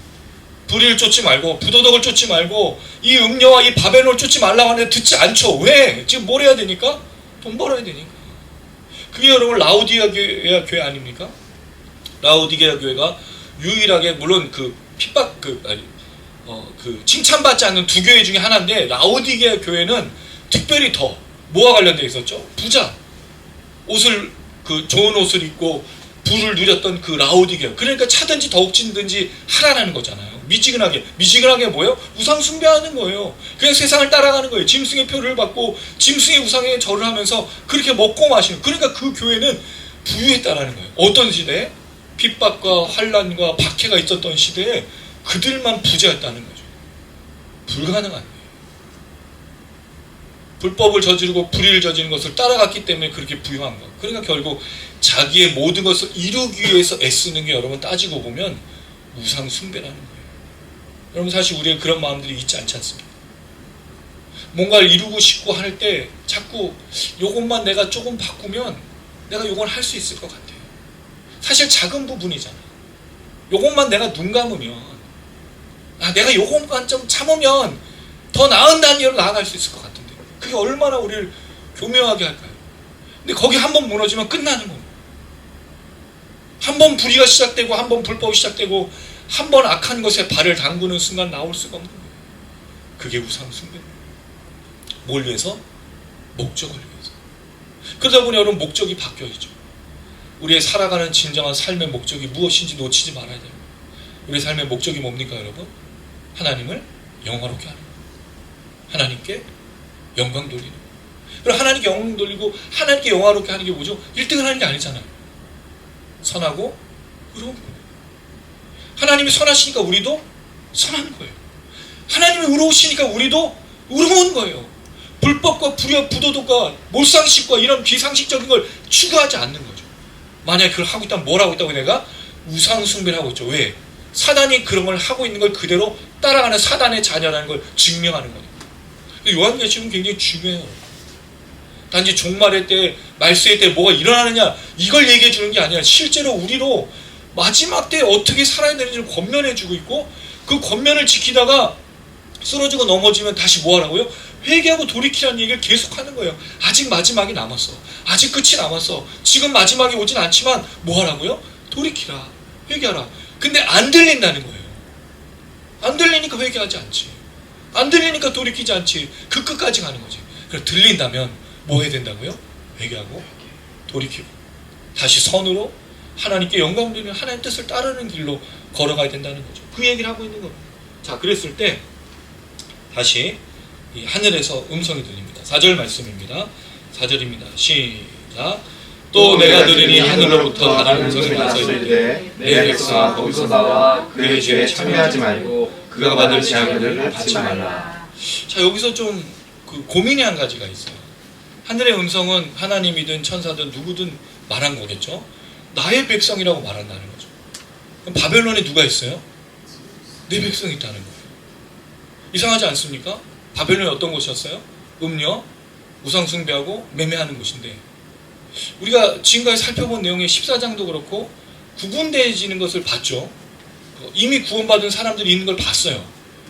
불의를 쫓지 말고 부도덕을 쫓지 말고 이 음녀와 이 바벨론을 쫓지 말라고 하는데 듣지 않죠. 왜? 지금 뭘 해야 되니까? 돈 벌어야 되니까. 그게 여러분 라우디게아 교회 아닙니까? 라우디게아 교회가 유일하게 물론 그 핍박 그 칭찬받지 않는 두 교회 중에 하나인데 라우디게아 교회는 특별히 더 뭐와 관련되어 있었죠? 부자. 옷을 좋은 옷을 입고 부를 누렸던 그 라우디게아. 그러니까 차든지 더욱진든지 하라는 거잖아요. 미지근하게 뭐예요? 우상 숭배하는 거예요. 그냥 세상을 따라가는 거예요. 짐승의 표를 받고 짐승의 우상에 절을 하면서 그렇게 먹고 마시는. 그러니까 그 교회는 부유했다라는 거예요. 어떤 시대에? 핍박과 환란과 박해가 있었던 시대에 그들만 부자였다는 거죠. 불가능한 거예요. 불법을 저지르고 불의를 저지르는 것을 따라갔기 때문에 그렇게 부유한 거. 그러니까 결국 자기의 모든 것을 이루기 위해서 애쓰는 게 여러분 따지고 보면 우상 숭배라는 거예요. 여러분 사실 우리의 그런 마음들이 있지 않지 않습니까? 뭔가를 이루고 싶고 할 때 자꾸 요것만 내가 조금 바꾸면 내가 요걸 할 수 있을 것 같아요. 사실 작은 부분이잖아. 요것만 내가 눈 감으면 내가 요것만 좀 참으면 더 나은 단계로 나아갈 수 있을 것 같은데 그게 얼마나 우리를 교묘하게 할까요? 근데 거기 한번 무너지면 끝나는 겁니다. 한번 불의가 시작되고 한번 불법이 시작되고 한번 악한 것에 발을 담그는 순간 나올 수가 없는 거예요. 그게 우상숭배입니다. 뭘 위해서? 목적을 위해서. 그러다 보니 여러분 목적이 바뀌어야죠. 우리의 살아가는 진정한 삶의 목적이 무엇인지 놓치지 말아야 됩니다. 우리 삶의 목적이 뭡니까 여러분? 하나님을 영화롭게 하는 거예요. 하나님께 영광 돌리는 거예요. 그럼 하나님께 영광 돌리고 하나님께 영화롭게 하는 게 뭐죠? 1등을 하는 게 아니잖아요. 선하고 의로운 거예요. 하나님이 선하시니까 우리도 선한 거예요. 하나님이 의로우시니까 우리도 의로운 거예요. 불법과 불의와 부도덕과 몰상식과 이런 비상식적인 걸 추구하지 않는 거죠. 만약에 그걸 하고 있다면 뭘 하고 있다고 내가? 우상숭배를 하고 있죠. 왜? 사단이 그런 걸 하고 있는 걸 그대로 따라가는 사단의 자녀라는 걸 증명하는 거예요. 요한계시록은 굉장히 중요해요. 단지 종말의 때, 말세의 때 뭐가 일어나느냐 이걸 얘기해 주는 게 아니라 실제로 우리로 마지막 때 어떻게 살아야 되는지를 권면해 주고 있고 그 권면을 지키다가 쓰러지고 넘어지면 다시 뭐 하라고요? 회개하고 돌이키라는 얘기를 계속하는 거예요. 아직 마지막이 남았어. 아직 끝이 남았어. 지금 마지막이 오진 않지만 뭐 하라고요? 돌이키라. 회개하라. 근데 안 들린다는 거예요. 안 들리니까 회개하지 않지. 안 들리니까 돌이키지 않지. 그 끝까지 가는 거지. 그럼 들린다면 뭐 해야 된다고요? 회개하고 돌이키고 다시 선으로 하나님께 영광 돌리는 하나님 뜻을 따르는 길로 걸어가야 된다는 거죠. 그 얘기를 하고 있는 겁니다. 자, 그랬을 때 다시 이 하늘에서 음성이 들립니다. 4절 말씀입니다. 4절입니다. 시작. 또 내가 들으니 하늘로부터 다른 음성이 나서 이르되 내 백성아 거기서 나와 그의 죄에 참여하지 말고 그가 받을 재앙들을 받지 말라. 자, 여기서 좀 그 고민이 한 가지가 있어요. 하늘의 음성은 하나님이든 천사든 누구든 말한 거겠죠. 나의 백성이라고 말한다는 거죠. 그럼 바벨론에 누가 있어요? 내 백성이 있다는 거예요. 이상하지 않습니까? 바벨론이 어떤 곳이었어요? 음녀, 우상숭배하고 매매하는 곳인데 우리가 지금까지 살펴본 내용의 14장도 그렇고 구분되어지는 것을 봤죠. 이미 구원받은 사람들이 있는 걸 봤어요.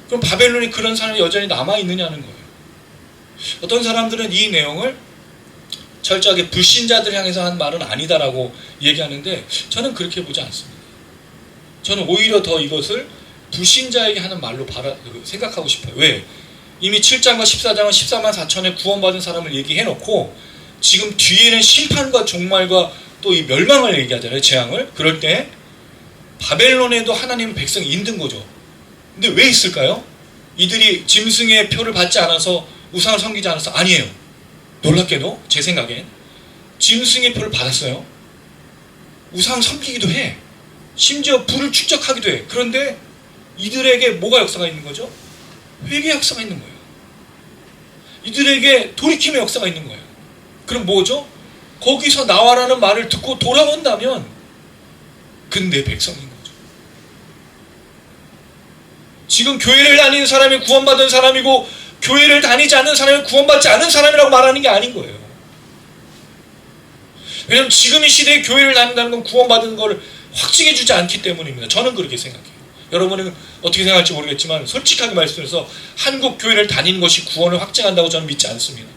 그럼 바벨론에 그런 사람이 여전히 남아있느냐는 거예요. 어떤 사람들은 이 내용을 철저하게 불신자들 향해서 한 말은 아니다라고 얘기하는데 저는 그렇게 보지 않습니다. 저는 오히려 더 이것을 불신자에게 하는 말로 생각하고 싶어요. 왜? 이미 7장과 14장은 14만 4천의 구원받은 사람을 얘기해놓고 지금 뒤에는 심판과 종말과 또 이 멸망을 얘기하잖아요. 재앙을. 그럴 때 바벨론에도 하나님 백성이 있는 거죠. 근데 왜 있을까요? 이들이 짐승의 표를 받지 않아서 우상을 섬기지 않아서? 아니에요. 놀랍게도 제 생각엔 짐승의 표를 받았어요. 우상 섬기기도 해. 심지어 불을 축적하기도 해. 그런데 이들에게 뭐가 역사가 있는 거죠? 회개 역사가 있는 거예요. 이들에게 돌이킴의 역사가 있는 거예요. 그럼 뭐죠? 거기서 나와라는 말을 듣고 돌아온다면 그는 내 백성인 거죠. 지금 교회를 다니는 사람이 구원받은 사람이고 교회를 다니지 않는 사람이 구원받지 않은 사람이라고 말하는 게 아닌 거예요. 왜냐하면 지금 이 시대에 교회를 다닌다는 건 구원받은 걸 확증해 주지 않기 때문입니다. 저는 그렇게 생각해요. 여러분은 어떻게 생각할지 모르겠지만 솔직하게 말씀해서 한국 교회를 다니는 것이 구원을 확증한다고 저는 믿지 않습니다.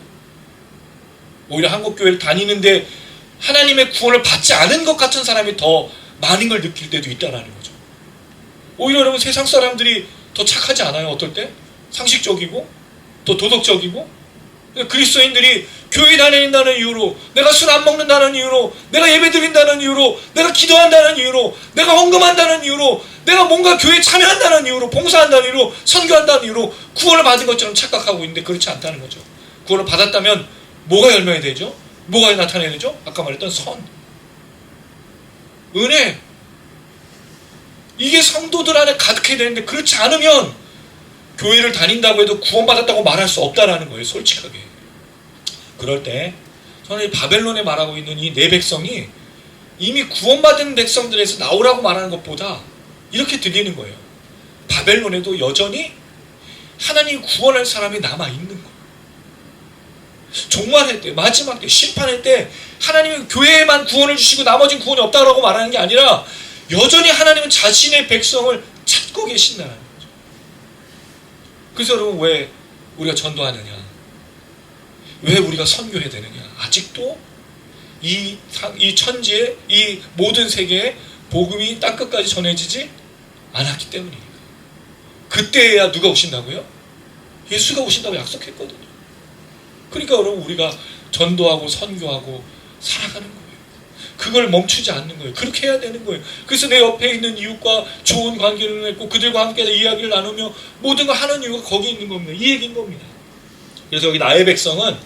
오히려 한국 교회를 다니는데 하나님의 구원을 받지 않은 것 같은 사람이 더 많은 걸 느낄 때도 있다는 거죠. 오히려 여러분 세상 사람들이 더 착하지 않아요? 어떨 때? 상식적이고 더 도덕적이고 그리스도인들이 교회 다닌다는 이유로 내가 술 안 먹는다는 이유로 내가 예배 드린다는 이유로 내가 기도한다는 이유로 내가 헌금한다는 이유로 내가 뭔가 교회에 참여한다는 이유로 봉사한다는 이유로 선교한다는 이유로 구원을 받은 것처럼 착각하고 있는데 그렇지 않다는 거죠. 구원을 받았다면 뭐가 열매가 되죠? 뭐가 나타내야 되죠? 아까 말했던 선, 은혜, 이게 성도들 안에 가득해야 되는데 그렇지 않으면 교회를 다닌다고 해도 구원받았다고 말할 수 없다라는 거예요. 솔직하게. 그럴 때 저는 이 바벨론에 말하고 있는 이 내 백성이 이미 구원받은 백성들에서 나오라고 말하는 것보다 이렇게 들리는 거예요. 바벨론에도 여전히 하나님 구원할 사람이 남아있는 거예요. 종말할 때, 마지막 때, 심판할 때 하나님은 교회에만 구원을 주시고 나머지는 구원이 없다고 말하는 게 아니라 여전히 하나님은 자신의 백성을 찾고 계신다는 거죠. 그래서 여러분 왜 우리가 전도하느냐? 왜 우리가 선교해야 되느냐? 아직도 이 천지에 이 모든 세계에 복음이 땅끝까지 전해지지 않았기 때문입니다. 그때야 누가 오신다고요? 예수가 오신다고 약속했거든요. 그러니까 여러분 우리가 전도하고 선교하고 살아가는 거예요. 그걸 멈추지 않는 거예요. 그렇게 해야 되는 거예요. 그래서 내 옆에 있는 이웃과 좋은 관계를 맺고 그들과 함께 이야기를 나누며 모든 걸 하는 이유가 거기 있는 겁니다. 이 얘기인 겁니다. 그래서 여기 나의 백성은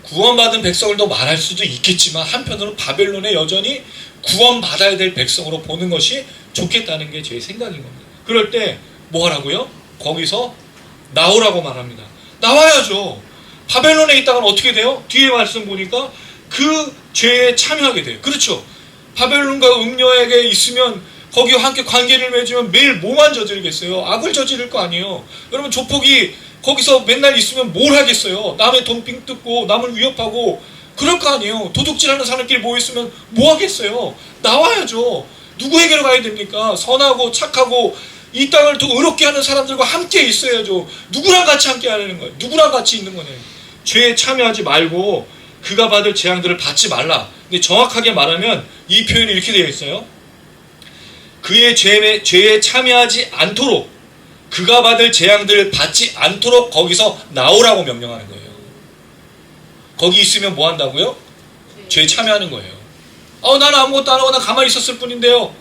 구원받은 백성을 더 말할 수도 있겠지만 한편으로는 바벨론에 여전히 구원받아야 될 백성으로 보는 것이 좋겠다는 게 제 생각인 겁니다. 그럴 때 뭐 하라고요? 거기서 나오라고 말합니다. 나와야죠. 바벨론에 있다가는 어떻게 돼요? 뒤에 말씀 보니까 그 죄에 참여하게 돼요. 그렇죠. 바벨론과 음녀에게 있으면 거기와 함께 관계를 맺으면 매일 뭐만 저지르겠어요? 악을 저지를 거 아니에요. 여러분 조폭이 거기서 맨날 있으면 뭘 하겠어요? 남의 돈 삥 뜯고 남을 위협하고 그럴 거 아니에요. 도둑질하는 사람끼리 모였으면 뭐 하겠어요? 나와야죠. 누구에게로 가야 됩니까? 선하고 착하고 이 땅을 더 의롭게 하는 사람들과 함께 있어야죠. 누구랑 같이 함께 하는 거예요? 누구랑 같이 있는 거네요. 죄에 참여하지 말고 그가 받을 재앙들을 받지 말라. 근데 정확하게 말하면 이 표현이 이렇게 되어 있어요. 그의 죄에 참여하지 않도록 그가 받을 재앙들을 받지 않도록 거기서 나오라고 명령하는 거예요. 거기 있으면 뭐 한다고요? 죄에 참여하는 거예요. 나는 아무것도 안 하고 나 가만히 있었을 뿐인데요.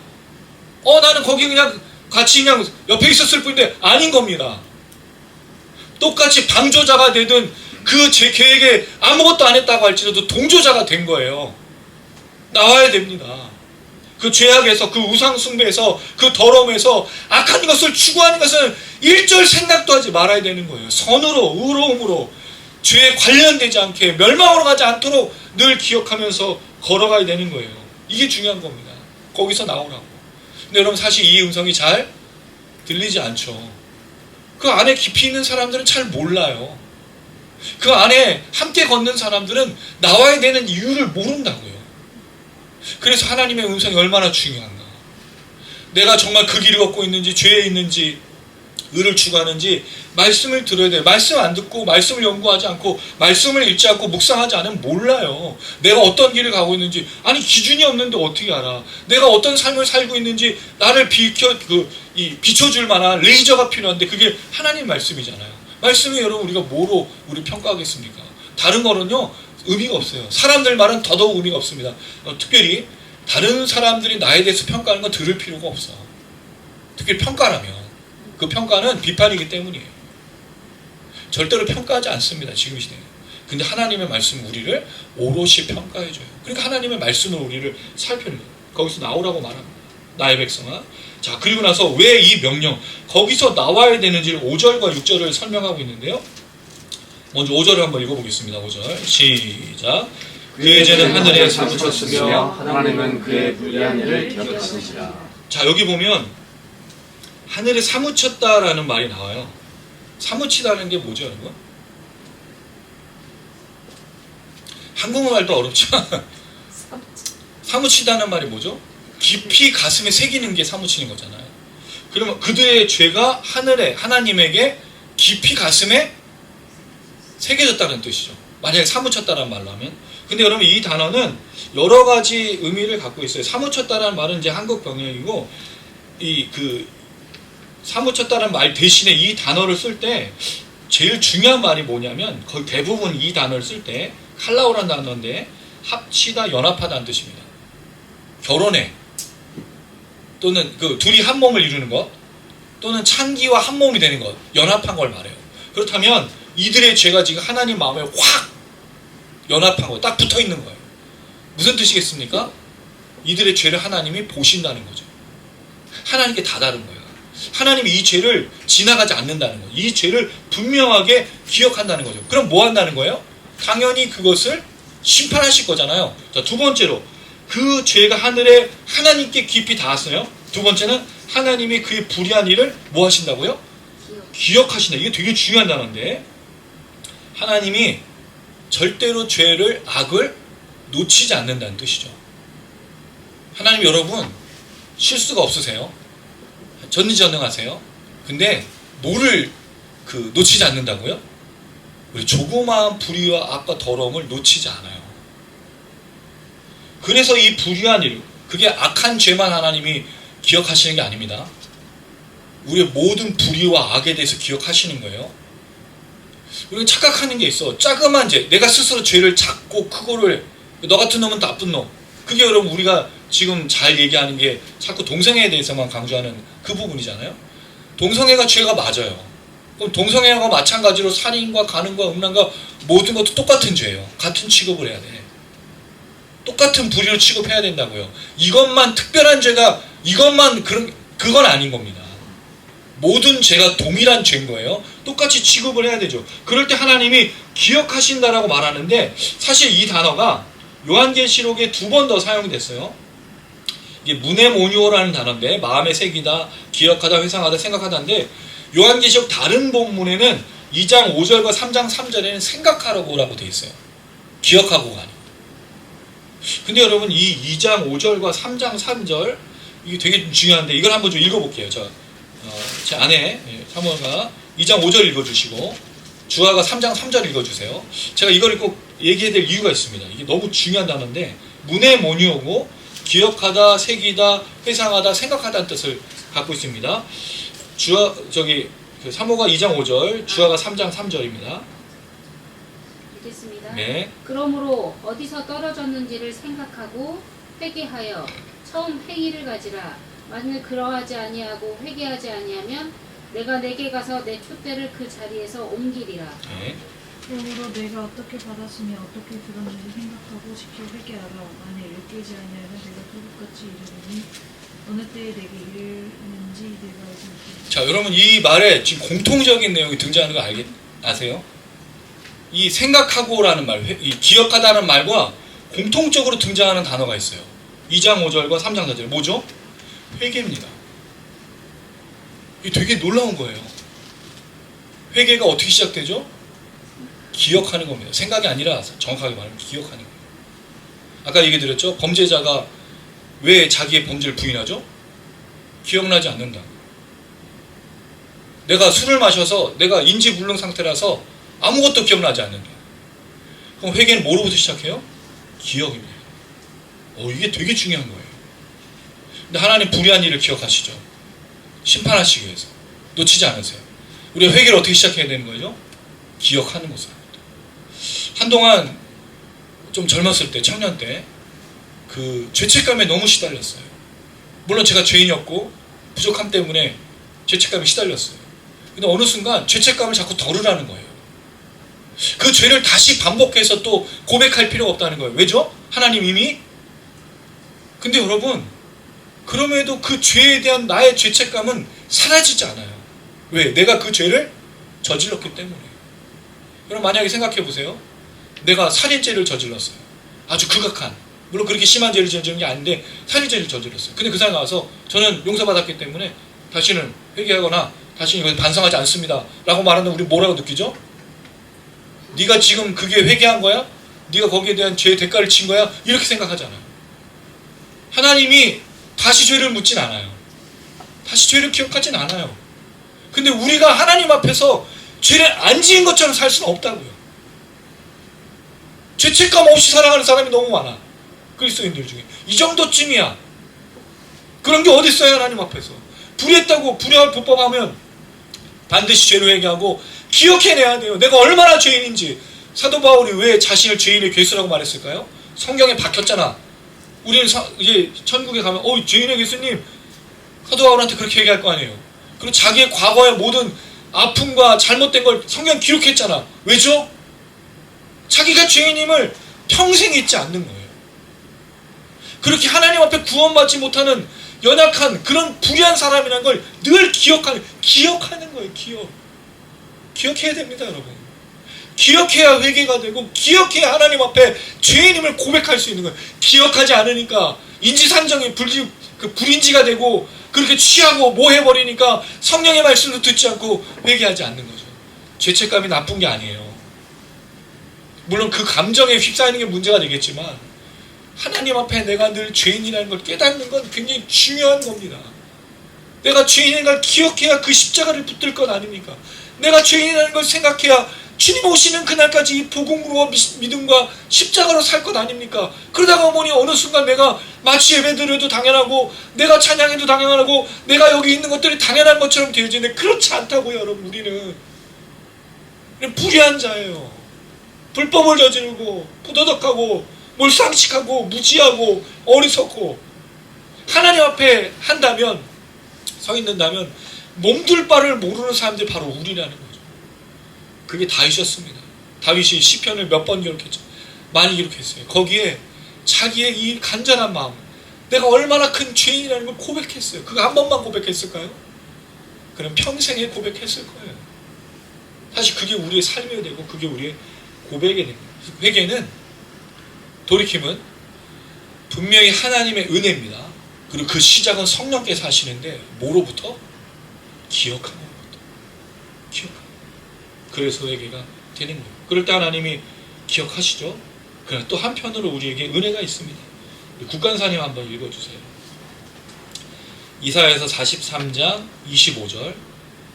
나는 거기 그냥 같이 그냥 옆에 있었을 뿐인데 아닌 겁니다. 똑같이 방조자가 되든 그 제 계획에 아무것도 안 했다고 할지라도 동조자가 된 거예요. 나와야 됩니다. 그 죄악에서, 그 우상숭배에서, 그 더러움에서 악한 것을 추구하는 것은 일절 생각도 하지 말아야 되는 거예요. 선으로, 의로움으로 죄에 관련되지 않게 멸망으로 가지 않도록 늘 기억하면서 걸어가야 되는 거예요. 이게 중요한 겁니다. 거기서 나오라고. 근데 여러분 사실 이 음성이 잘 들리지 않죠. 그 안에 깊이 있는 사람들은 잘 몰라요. 그 안에 함께 걷는 사람들은 나와야 되는 이유를 모른다고요. 그래서 하나님의 음성이 얼마나 중요한가. 내가 정말 그 길을 걷고 있는지 죄에 있는지 의를 추구하는지 말씀을 들어야 돼요. 말씀 안 듣고 말씀을 연구하지 않고 말씀을 읽지 않고 묵상하지 않으면 몰라요. 내가 어떤 길을 가고 있는지. 아니 기준이 없는데 어떻게 알아. 내가 어떤 삶을 살고 있는지 나를 비춰줄 만한 레이저가 필요한데 그게 하나님 말씀이잖아요. 말씀이 여러분 우리가 뭐로 우리 평가하겠습니까? 다른 거는요 의미가 없어요. 사람들 말은 더더욱 의미가 없습니다. 특별히 다른 사람들이 나에 대해서 평가하는 건 들을 필요가 없어. 특별히 평가라면 그 평가는 비판이기 때문이에요. 절대로 평가하지 않습니다. 지금 이 시대에. 근데 하나님의 말씀은 우리를 오롯이 평가해줘요. 그러니까 하나님의 말씀으로 우리를 살펴는 거예요. 거기서 나오라고 말합니다. 나의 백성아. 자, 그리고 나서 왜 이 명령 거기서 나와야 되는지를 5절과 6절을 설명하고 있는데요. 먼저 5절을 한번 읽어보겠습니다. 5절 시작. 그의 죄는 하늘에 사무쳤으며 하나님은 그의 불의한 일을 기억하시니라. 자, 여기 보면 하늘에 사무쳤다라는 말이 나와요. 사무치다는 게 뭐죠, 여러분? 한국어 말도 어렵지만 사무치다는 말이 뭐죠? 깊이 가슴에 새기는 게 사무치는 거잖아요. 그러면 그들의 죄가 하늘에 하나님에게 깊이 가슴에 새겨졌다는 뜻이죠. 만약에 사무쳤다라는 말로 하면. 근데 여러분 이 단어는 여러 가지 의미를 갖고 있어요. 사무쳤다라는 말은 이제 한국 번역이고 사무쳤다는 말 대신에 이 단어를 쓸 때 제일 중요한 말이 뭐냐면 거의 대부분 이 단어를 쓸 때 칼라오라는 단어인데 합치다, 연합하다는 뜻입니다. 결혼해 또는 그 둘이 한 몸을 이루는 것 또는 창기와 한 몸이 되는 것, 연합한 걸 말해요. 그렇다면 이들의 죄가 지금 하나님 마음에 확 연합한 거예요. 딱 붙어 있는 거예요. 무슨 뜻이겠습니까? 이들의 죄를 하나님이 보신다는 거죠. 하나님께 다 다른 거예요. 하나님이 이 죄를 지나가지 않는다는 거예요. 이 죄를 분명하게 기억한다는 거죠. 그럼 뭐 한다는 거예요? 당연히 그것을 심판하실 거잖아요. 자, 두 번째로 그 죄가 하늘에 하나님께 깊이 닿았어요. 두 번째는 하나님이 그의 불의한 일을 뭐 하신다고요? 기억하신다. 이게 되게 중요한 단어인데 하나님이 절대로 죄를, 악을 놓치지 않는다는 뜻이죠. 하나님 여러분 실수가 없으세요. 전지전능하세요. 근데 뭐를 놓치지 않는다고요? 우리 조그마한 불의와 악과 더러움을 놓치지 않아요. 그래서 이 불의한 일, 그게 악한 죄만 하나님이 기억하시는 게 아닙니다. 우리의 모든 불의와 악에 대해서 기억하시는 거예요. 우리가 착각하는 게 있어. 자그만 죄, 내가 스스로 죄를 작고 크고를 너 같은 놈은 나쁜 놈, 그게 여러분 우리가 지금 잘 얘기하는 게 자꾸 동성애에 대해서만 강조하는 그 부분이잖아요. 동성애가 죄가 맞아요. 그럼 동성애하고 마찬가지로 살인과 간음과 음란과 모든 것도 똑같은 죄예요. 같은 취급을 해야 돼. 똑같은 불의로 취급해야 된다고요. 이것만 특별한 죄가 이것만 그건 아닌 겁니다. 모든 죄가 동일한 죄인 거예요. 똑같이 취급을 해야 되죠. 그럴 때 하나님이 기억하신다라고 말하는데 사실 이 단어가 요한계시록에 2번 더 사용됐어요. 이게 무네모니오라는 단어인데 마음에 새기다, 기억하다, 회상하다, 생각하다인데 요한계시록 다른 본문에는 2장 5절과 3장 3절에는 생각하라고라고 돼 있어요. 기억하고가 아니고. 근데 여러분 이 2장 5절과 3장 3절 이게 되게 중요한데 이걸 한번 좀 읽어볼게요. 제 아내 사모가 2장 5절 읽어주시고 주아가 3장 3절 읽어주세요. 제가 이걸 꼭 얘기해야 될 이유가 있습니다. 이게 너무 중요한 단어인데 무네모니오고 기억하다, 새기다, 회상하다, 생각하다는 뜻을 갖고 있습니다. 사모가 2장 5절, 주아가 3장 3절입니다. 읽겠습니다. 네. 그러므로 어디서 떨어졌는지를 생각하고 회개하여 처음 행위를 가지라. 만일 그러하지 아니하고 회개하지 아니하면 내가 내게 가서 내 촛대를 그 자리에서 옮기리라. 네. 그러므로 내가 어떻게 받았으며 어떻게 들었는지 생각하고 지켜 회개하라. 만일 일깨지 아니하면 내가 도둑같이 이르리니 어느 때에 내게 이르는지 내가 알지 못하리라. 자, 여러분 이 말에 지금 공통적인 내용이 등장하는 거 아세요? 이 생각하고라는 말, 이 기억하다는 말과 공통적으로 등장하는 단어가 있어요. 2장 5절과 3장 4절. 뭐죠? 회개입니다. 이게 되게 놀라운 거예요. 회개가 어떻게 시작되죠? 기억하는 겁니다. 생각이 아니라 정확하게 말하면 기억하는 거예요. 아까 얘기 드렸죠? 범죄자가 왜 자기의 범죄를 부인하죠? 기억나지 않는다. 내가 술을 마셔서 내가 인지불능 상태라서 아무것도 기억나지 않는다. 그럼 회개는 뭐로부터 시작해요? 기억입니다. 이게 되게 중요한 거예요. 근데 하나님 불의한 일을 기억하시죠. 심판하시기 위해서. 놓치지 않으세요. 우리가 회개를 어떻게 시작해야 되는 거죠? 기억하는 것을. 한동안 좀 젊었을 때, 청년 때, 그 죄책감에 너무 시달렸어요. 물론 제가 죄인이었고, 부족함 때문에 죄책감에 시달렸어요. 근데 어느 순간 죄책감을 자꾸 덜으라는 거예요. 그 죄를 다시 반복해서 또 고백할 필요가 없다는 거예요. 왜죠? 하나님 이미. 근데 여러분, 그럼에도 그 죄에 대한 나의 죄책감은 사라지지 않아요. 왜? 내가 그 죄를 저질렀기 때문에. 여러분 만약에 생각해 보세요. 내가 살인죄를 저질렀어요. 아주 극악한, 물론 그렇게 심한 죄를 저지른 게 아닌데 살인죄를 저질렀어요. 근데 그 사람이 와서 저는 용서받았기 때문에 다시는 회개하거나 다시는 이걸 반성하지 않습니다 라고 말하면 우리 뭐라고 느끼죠? 네가 지금 그게 회개한 거야? 네가 거기에 대한 죄의 대가를 친 거야? 이렇게 생각하잖아요. 하나님이 다시 죄를 묻진 않아요. 다시 죄를 기억하진 않아요. 근데 우리가 하나님 앞에서 죄를 안 지은 것처럼 살 수는 없다고요. 죄책감 없이 살아가는 사람이 너무 많아. 그리스도인들 중에. 이 정도쯤이야. 그런 게 어디 있어요, 하나님 앞에서. 불의했다고 불의할 불법하면 반드시 죄를 회개하고 기억해내야 돼요. 내가 얼마나 죄인인지. 사도 바울이 왜 자신을 죄인의 괴수라고 말했을까요? 성경에 박혔잖아. 우리는 이제 천국에 가면 죄인의 괴수님, 사도 바울한테 그렇게 얘기할 거 아니에요. 그리고 자기의 과거의 모든 아픔과 잘못된 걸 성경 기록했잖아. 왜죠? 자기가 죄인임을 평생 잊지 않는 거예요. 그렇게 하나님 앞에 구원받지 못하는 연약한 그런 불의한 사람이라는 걸 늘 기억하는 거예요. 기억해야 됩니다, 여러분. 기억해야 회개가 되고 기억해야 하나님 앞에 죄인임을 고백할 수 있는 거예요. 기억하지 않으니까 인지상정이 불인지가 되고 그렇게 취하고 뭐 해버리니까 성령의 말씀도 듣지 않고 회개하지 않는 거죠. 죄책감이 나쁜 게 아니에요. 물론 그 감정에 휩싸이는 게 문제가 되겠지만 하나님 앞에 내가 늘 죄인이라는 걸 깨닫는 건 굉장히 중요한 겁니다. 내가 죄인인 걸 기억해야 그 십자가를 붙들 것 아닙니까? 내가 죄인이라는 걸 생각해야 주님 오시는 그날까지 이 복음으로 믿음과 십자가로 살 것 아닙니까? 그러다가 보니 어느 순간 내가 마치 예배드려도 당연하고 내가 찬양해도 당연하고 내가 여기 있는 것들이 당연한 것처럼 되어지는데 그렇지 않다고요, 여러분. 우리는 불의한 자예요. 불법을 저지르고 부도덕하고 몰상식하고 무지하고 어리석고 하나님 앞에 한다면 서 있는다면 몸둘 바를 모르는 사람들이 바로 우리라는 거죠. 그게 다윗이었습니다. 다윗이 시편을 몇 번 기록했죠. 많이 기록했어요. 거기에 자기의 이 간절한 마음, 내가 얼마나 큰 죄인이라는 걸 고백했어요. 그거 한 번만 고백했을까요? 그럼 평생에 고백했을 거예요. 사실 그게 우리의 삶이 되고 그게 우리의 고백이 되는 거예요. 회개는, 돌이킴은 분명히 하나님의 은혜입니다. 그리고 그 시작은 성령께서 하시는데 뭐로부터? 기억한 것부터. 기억한 것. 그래서 회개가 되는 거예요. 그럴 때 하나님이 기억하시죠. 그러나 또 한편으로 우리에게 은혜가 있습니다. 국간사님 한번 읽어주세요. 이사야에서 43장 25절,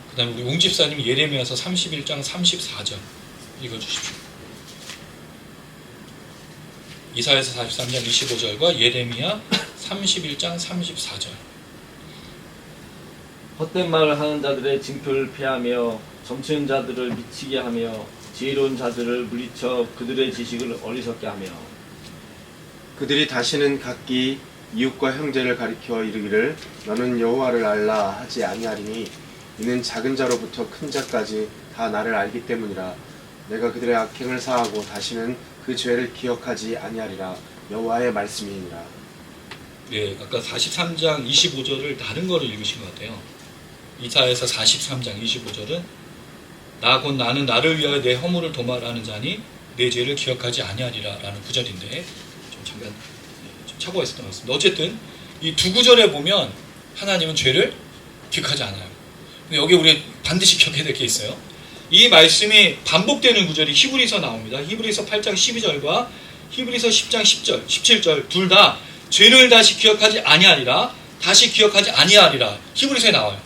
그 다음에 우리 웅집사님 예레미야서 31장 34절 읽어주십시오. 이사야에서 43장 25절과 예레미야 31장 34절. 헛된 말을 하는 자들의 징표를 피하며 점치는 자들을 미치게 하며 지혜로운 자들을 물리쳐 그들의 지식을 어리석게 하며 그들이 다시는 각기 이웃과 형제를 가리켜 이르기를 너는 여호와를 알라 하지 아니하리니 이는 작은 자로부터 큰 자까지 다 나를 알기 때문이라. 내가 그들의 악행을 사하고 다시는 그 죄를 기억하지 아니하리라. 여호와의 말씀이니라. 네, 아까 43장 25절을 다른 거로 읽으신 것 같아요. 이사야에서 43장 25절은 나 곧 나는 나를 위하여 내 허물을 도말하는 자니 내 죄를 기억하지 아니하리라 라는 구절인데 좀 잠깐 좀 착오가 있었던 것 같습니다. 어쨌든 이 두 구절에 보면 하나님은 죄를 기억하지 않아요. 근데 여기 우리 반드시 기억해야 될 게 있어요. 이 말씀이 반복되는 구절이 히브리서 나옵니다. 히브리서 8장 12절과 히브리서 10장 10절, 17절 둘 다 죄를 다시 기억하지 아니하리라, 다시 기억하지 아니하리라 히브리서에 나와요.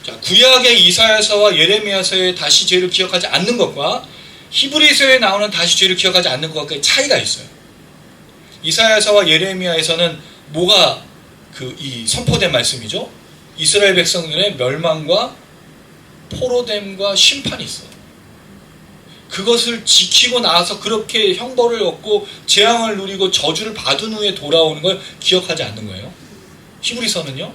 자, 구약의 이사야서와 예레미야서에 다시 죄를 기억하지 않는 것과 히브리서에 나오는 다시 죄를 기억하지 않는 것과의 차이가 있어요. 이사야서와 예레미야에서는 뭐가 이 선포된 말씀이죠? 이스라엘 백성들의 멸망과 포로됨과 심판이 있어요. 그것을 지키고 나서 그렇게 형벌을 얻고 재앙을 누리고 저주를 받은 후에 돌아오는 걸 기억하지 않는 거예요. 히브리서는요,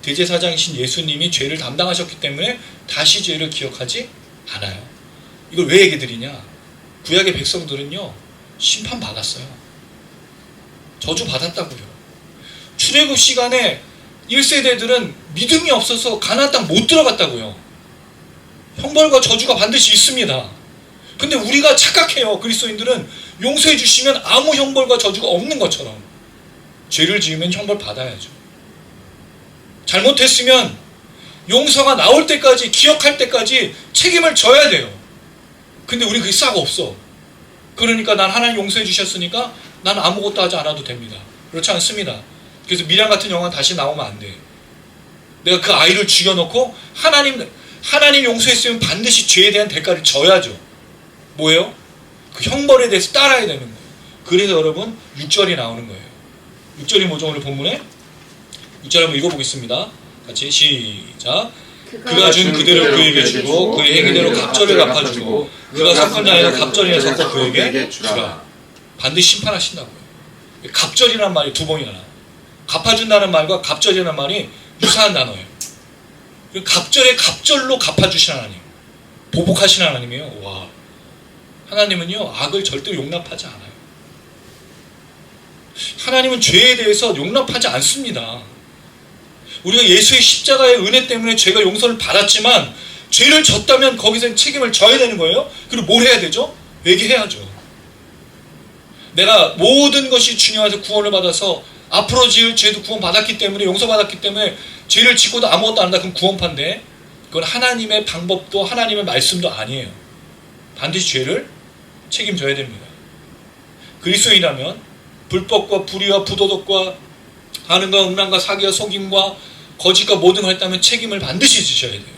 대제사장이신 예수님이 죄를 담당하셨기 때문에 다시 죄를 기억하지 않아요. 이걸 왜 얘기 드리냐? 구약의 백성들은요, 심판받았어요. 저주 받았다고요. 출애굽 시간에 1세대들은 믿음이 없어서 가나안 땅 못 들어갔다고요. 형벌과 저주가 반드시 있습니다. 근데 우리가 착각해요. 그리스도인들은 용서해 주시면 아무 형벌과 저주가 없는 것처럼. 죄를 지으면 형벌 받아야죠. 잘못했으면 용서가 나올 때까지, 기억할 때까지 책임을 져야 돼요. 근데 우리 그게 싹 없어. 그러니까 난 하나님 용서해 주셨으니까 난 아무것도 하지 않아도 됩니다. 그렇지 않습니다. 그래서 미량 같은 영화 다시 나오면 안 돼. 내가 그 아이를 죽여놓고 하나님 용서했으면 반드시 죄에 대한 대가를 져야죠. 뭐예요? 그 형벌에 대해서 따라야 되는 거예요. 그래서 여러분 6절이 나오는 거예요. 6절이 뭐죠? 오늘 본문에 6절 한번 읽어보겠습니다. 같이 시작. 그가 준 그대로 그에게 주고 그의 행위대로 갑절을 갚아주고 그가 섞은 자에는 갑절이나 섞어 그에게 주라. 반드시 심판하신다고요. 갑절이라는 말이 두 번이나 나와요. 갚아준다는 말과 갑절이라는 말이 유사한 단어예요. 갑절에 갑절로 갚아주신 하나님, 보복하신 하나님이에요. 와, 하나님은요 악을 절대 용납하지 않아요. 하나님은 죄에 대해서 용납하지 않습니다. 우리가 예수의 십자가의 은혜 때문에 죄가 용서를 받았지만 죄를 졌다면 거기서 책임을 져야 되는 거예요. 그리고 뭘 해야 되죠? 회개해야죠. 내가 모든 것이 주님한테 구원을 받아서 앞으로 지을 죄도 구원받았기 때문에, 용서받았기 때문에 죄를 짓고도 아무것도 안 한다. 그럼 구원파인데 그건 하나님의 방법도 하나님의 말씀도 아니에요. 반드시 죄를 책임져야 됩니다. 그리스도인이라면 불법과 불의와 부도덕과 하는과 음란과 사기와 속임과 거짓과 모든 걸 했다면 책임을 반드시 지셔야 돼요.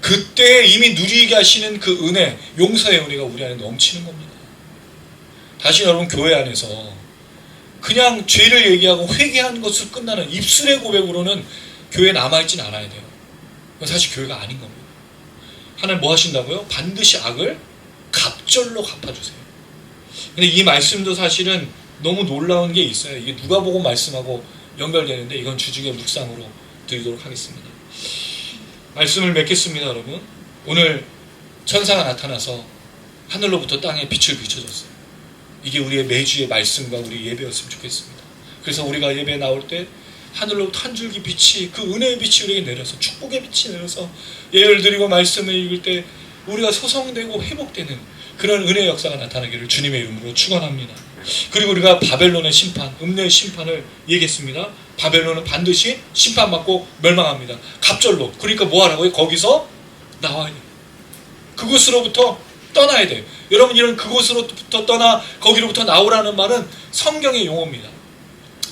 그때 이미 누리게 하시는 그 은혜, 용서의 은혜가 우리 안에 넘치는 겁니다. 다시 여러분 교회 안에서 그냥 죄를 얘기하고 회개하는 것으로 끝나는 입술의 고백으로는 교회에 남아있진 않아야 돼요. 그건 사실 교회가 아닌 겁니다. 하나님 뭐 하신다고요? 반드시 악을 갑절로 갚아주세요. 근데 이 말씀도 사실은 너무 놀라운 게 있어요. 이게 누가복음 말씀하고 연결되는데 이건 주중에 묵상으로 드리도록 하겠습니다. 말씀을 맺겠습니다, 여러분. 오늘 천사가 나타나서 하늘로부터 땅에 빛을 비춰줬어요. 이게 우리의 매주의 말씀과 우리 예배였으면 좋겠습니다. 그래서 우리가 예배 나올 때 하늘로부터 한 줄기 빛이, 그 은혜의 빛이 우리에게 내려서, 축복의 빛이 내려서 예를 드리고 말씀을 읽을 때 우리가 소성되고 회복되는 그런 은혜의 역사가 나타나기를 주님의 이름으로 축원합니다. 그리고 우리가 바벨론의 심판, 음녀의 심판을 얘기했습니다. 바벨론은 반드시 심판받고 멸망합니다. 갑절로. 그러니까 뭐 하라고요? 거기서 나와야 돼요. 그곳으로부터 떠나야 돼요. 여러분, 이런 그곳으로부터 떠나 거기로부터 나오라는 말은 성경의 용어입니다.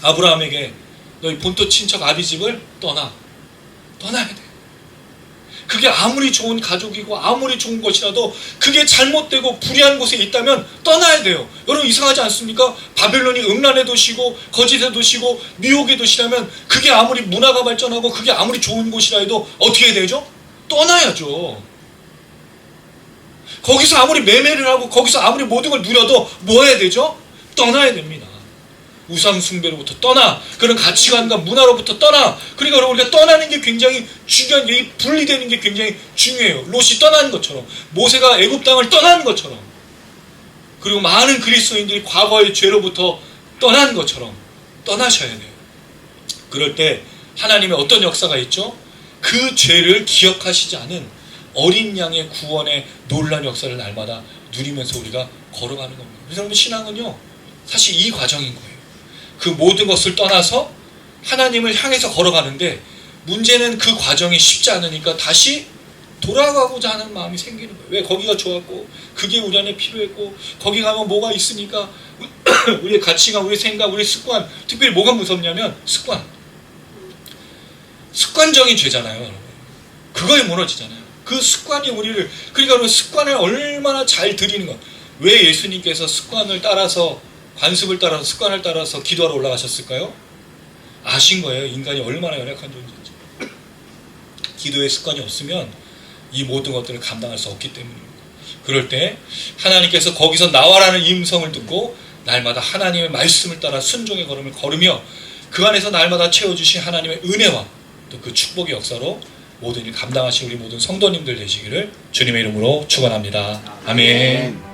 아브라함에게 너희 본토 친척 아비 집을 떠나야 돼. 그게 아무리 좋은 가족이고 아무리 좋은 것이라도 그게 잘못되고 불의한 곳에 있다면 떠나야 돼요. 여러분, 이상하지 않습니까? 바벨론이 음란의 도시고 거짓의 도시고 미혹의 도시라면 그게 아무리 문화가 발전하고 그게 아무리 좋은 곳이라 해도 어떻게 해야 되죠? 떠나야죠. 거기서 아무리 매매를 하고 거기서 아무리 모든 걸 누려도 뭐 해야 되죠? 떠나야 됩니다. 우상 숭배로부터 떠나, 그런 가치관과 문화로부터 떠나. 그러니까 여러분, 우리가 떠나는 게 굉장히 중요한 게, 분리되는 게 굉장히 중요해요. 롯이 떠나는 것처럼, 모세가 애굽 땅을 떠나는 것처럼, 그리고 많은 그리스도인들이 과거의 죄로부터 떠나는 것처럼 떠나셔야 돼요. 그럴 때 하나님의 어떤 역사가 있죠? 그 죄를 기억하시지 않은 어린 양의 구원의 놀라운 역사를 날마다 누리면서 우리가 걸어가는 겁니다. 그래서 여러분, 신앙은요, 사실 이 과정인 거예요. 그 모든 것을 떠나서 하나님을 향해서 걸어가는데, 문제는 그 과정이 쉽지 않으니까 다시 돌아가고자 하는 마음이 생기는 거예요. 왜? 거기가 좋았고 그게 우리 안에 필요했고 거기 가면 뭐가 있으니까 우리의 가치관, 우리의 생각, 우리의 습관, 특별히 뭐가 무섭냐면 습관적인 죄잖아요, 여러분. 그거에 무너지잖아요. 그 습관이 우리를, 그러니까 그 습관을 얼마나 잘 들이는 것. 왜 예수님께서 습관을 따라서, 관습을 따라서, 습관을 따라서 기도하러 올라가셨을까요? 아신 거예요. 인간이 얼마나 연약한 존재인지. 기도의 습관이 없으면 이 모든 것들을 감당할 수 없기 때문입니다. 그럴 때 하나님께서 거기서 나와라는 임성을 듣고 날마다 하나님의 말씀을 따라 순종의 걸음을 걸으며 그 안에서 날마다 채워주신 하나님의 은혜와 또 그 축복의 역사로 모든 일 감당하신 우리 모든 성도님들 되시기를 주님의 이름으로 축원합니다. 아멘.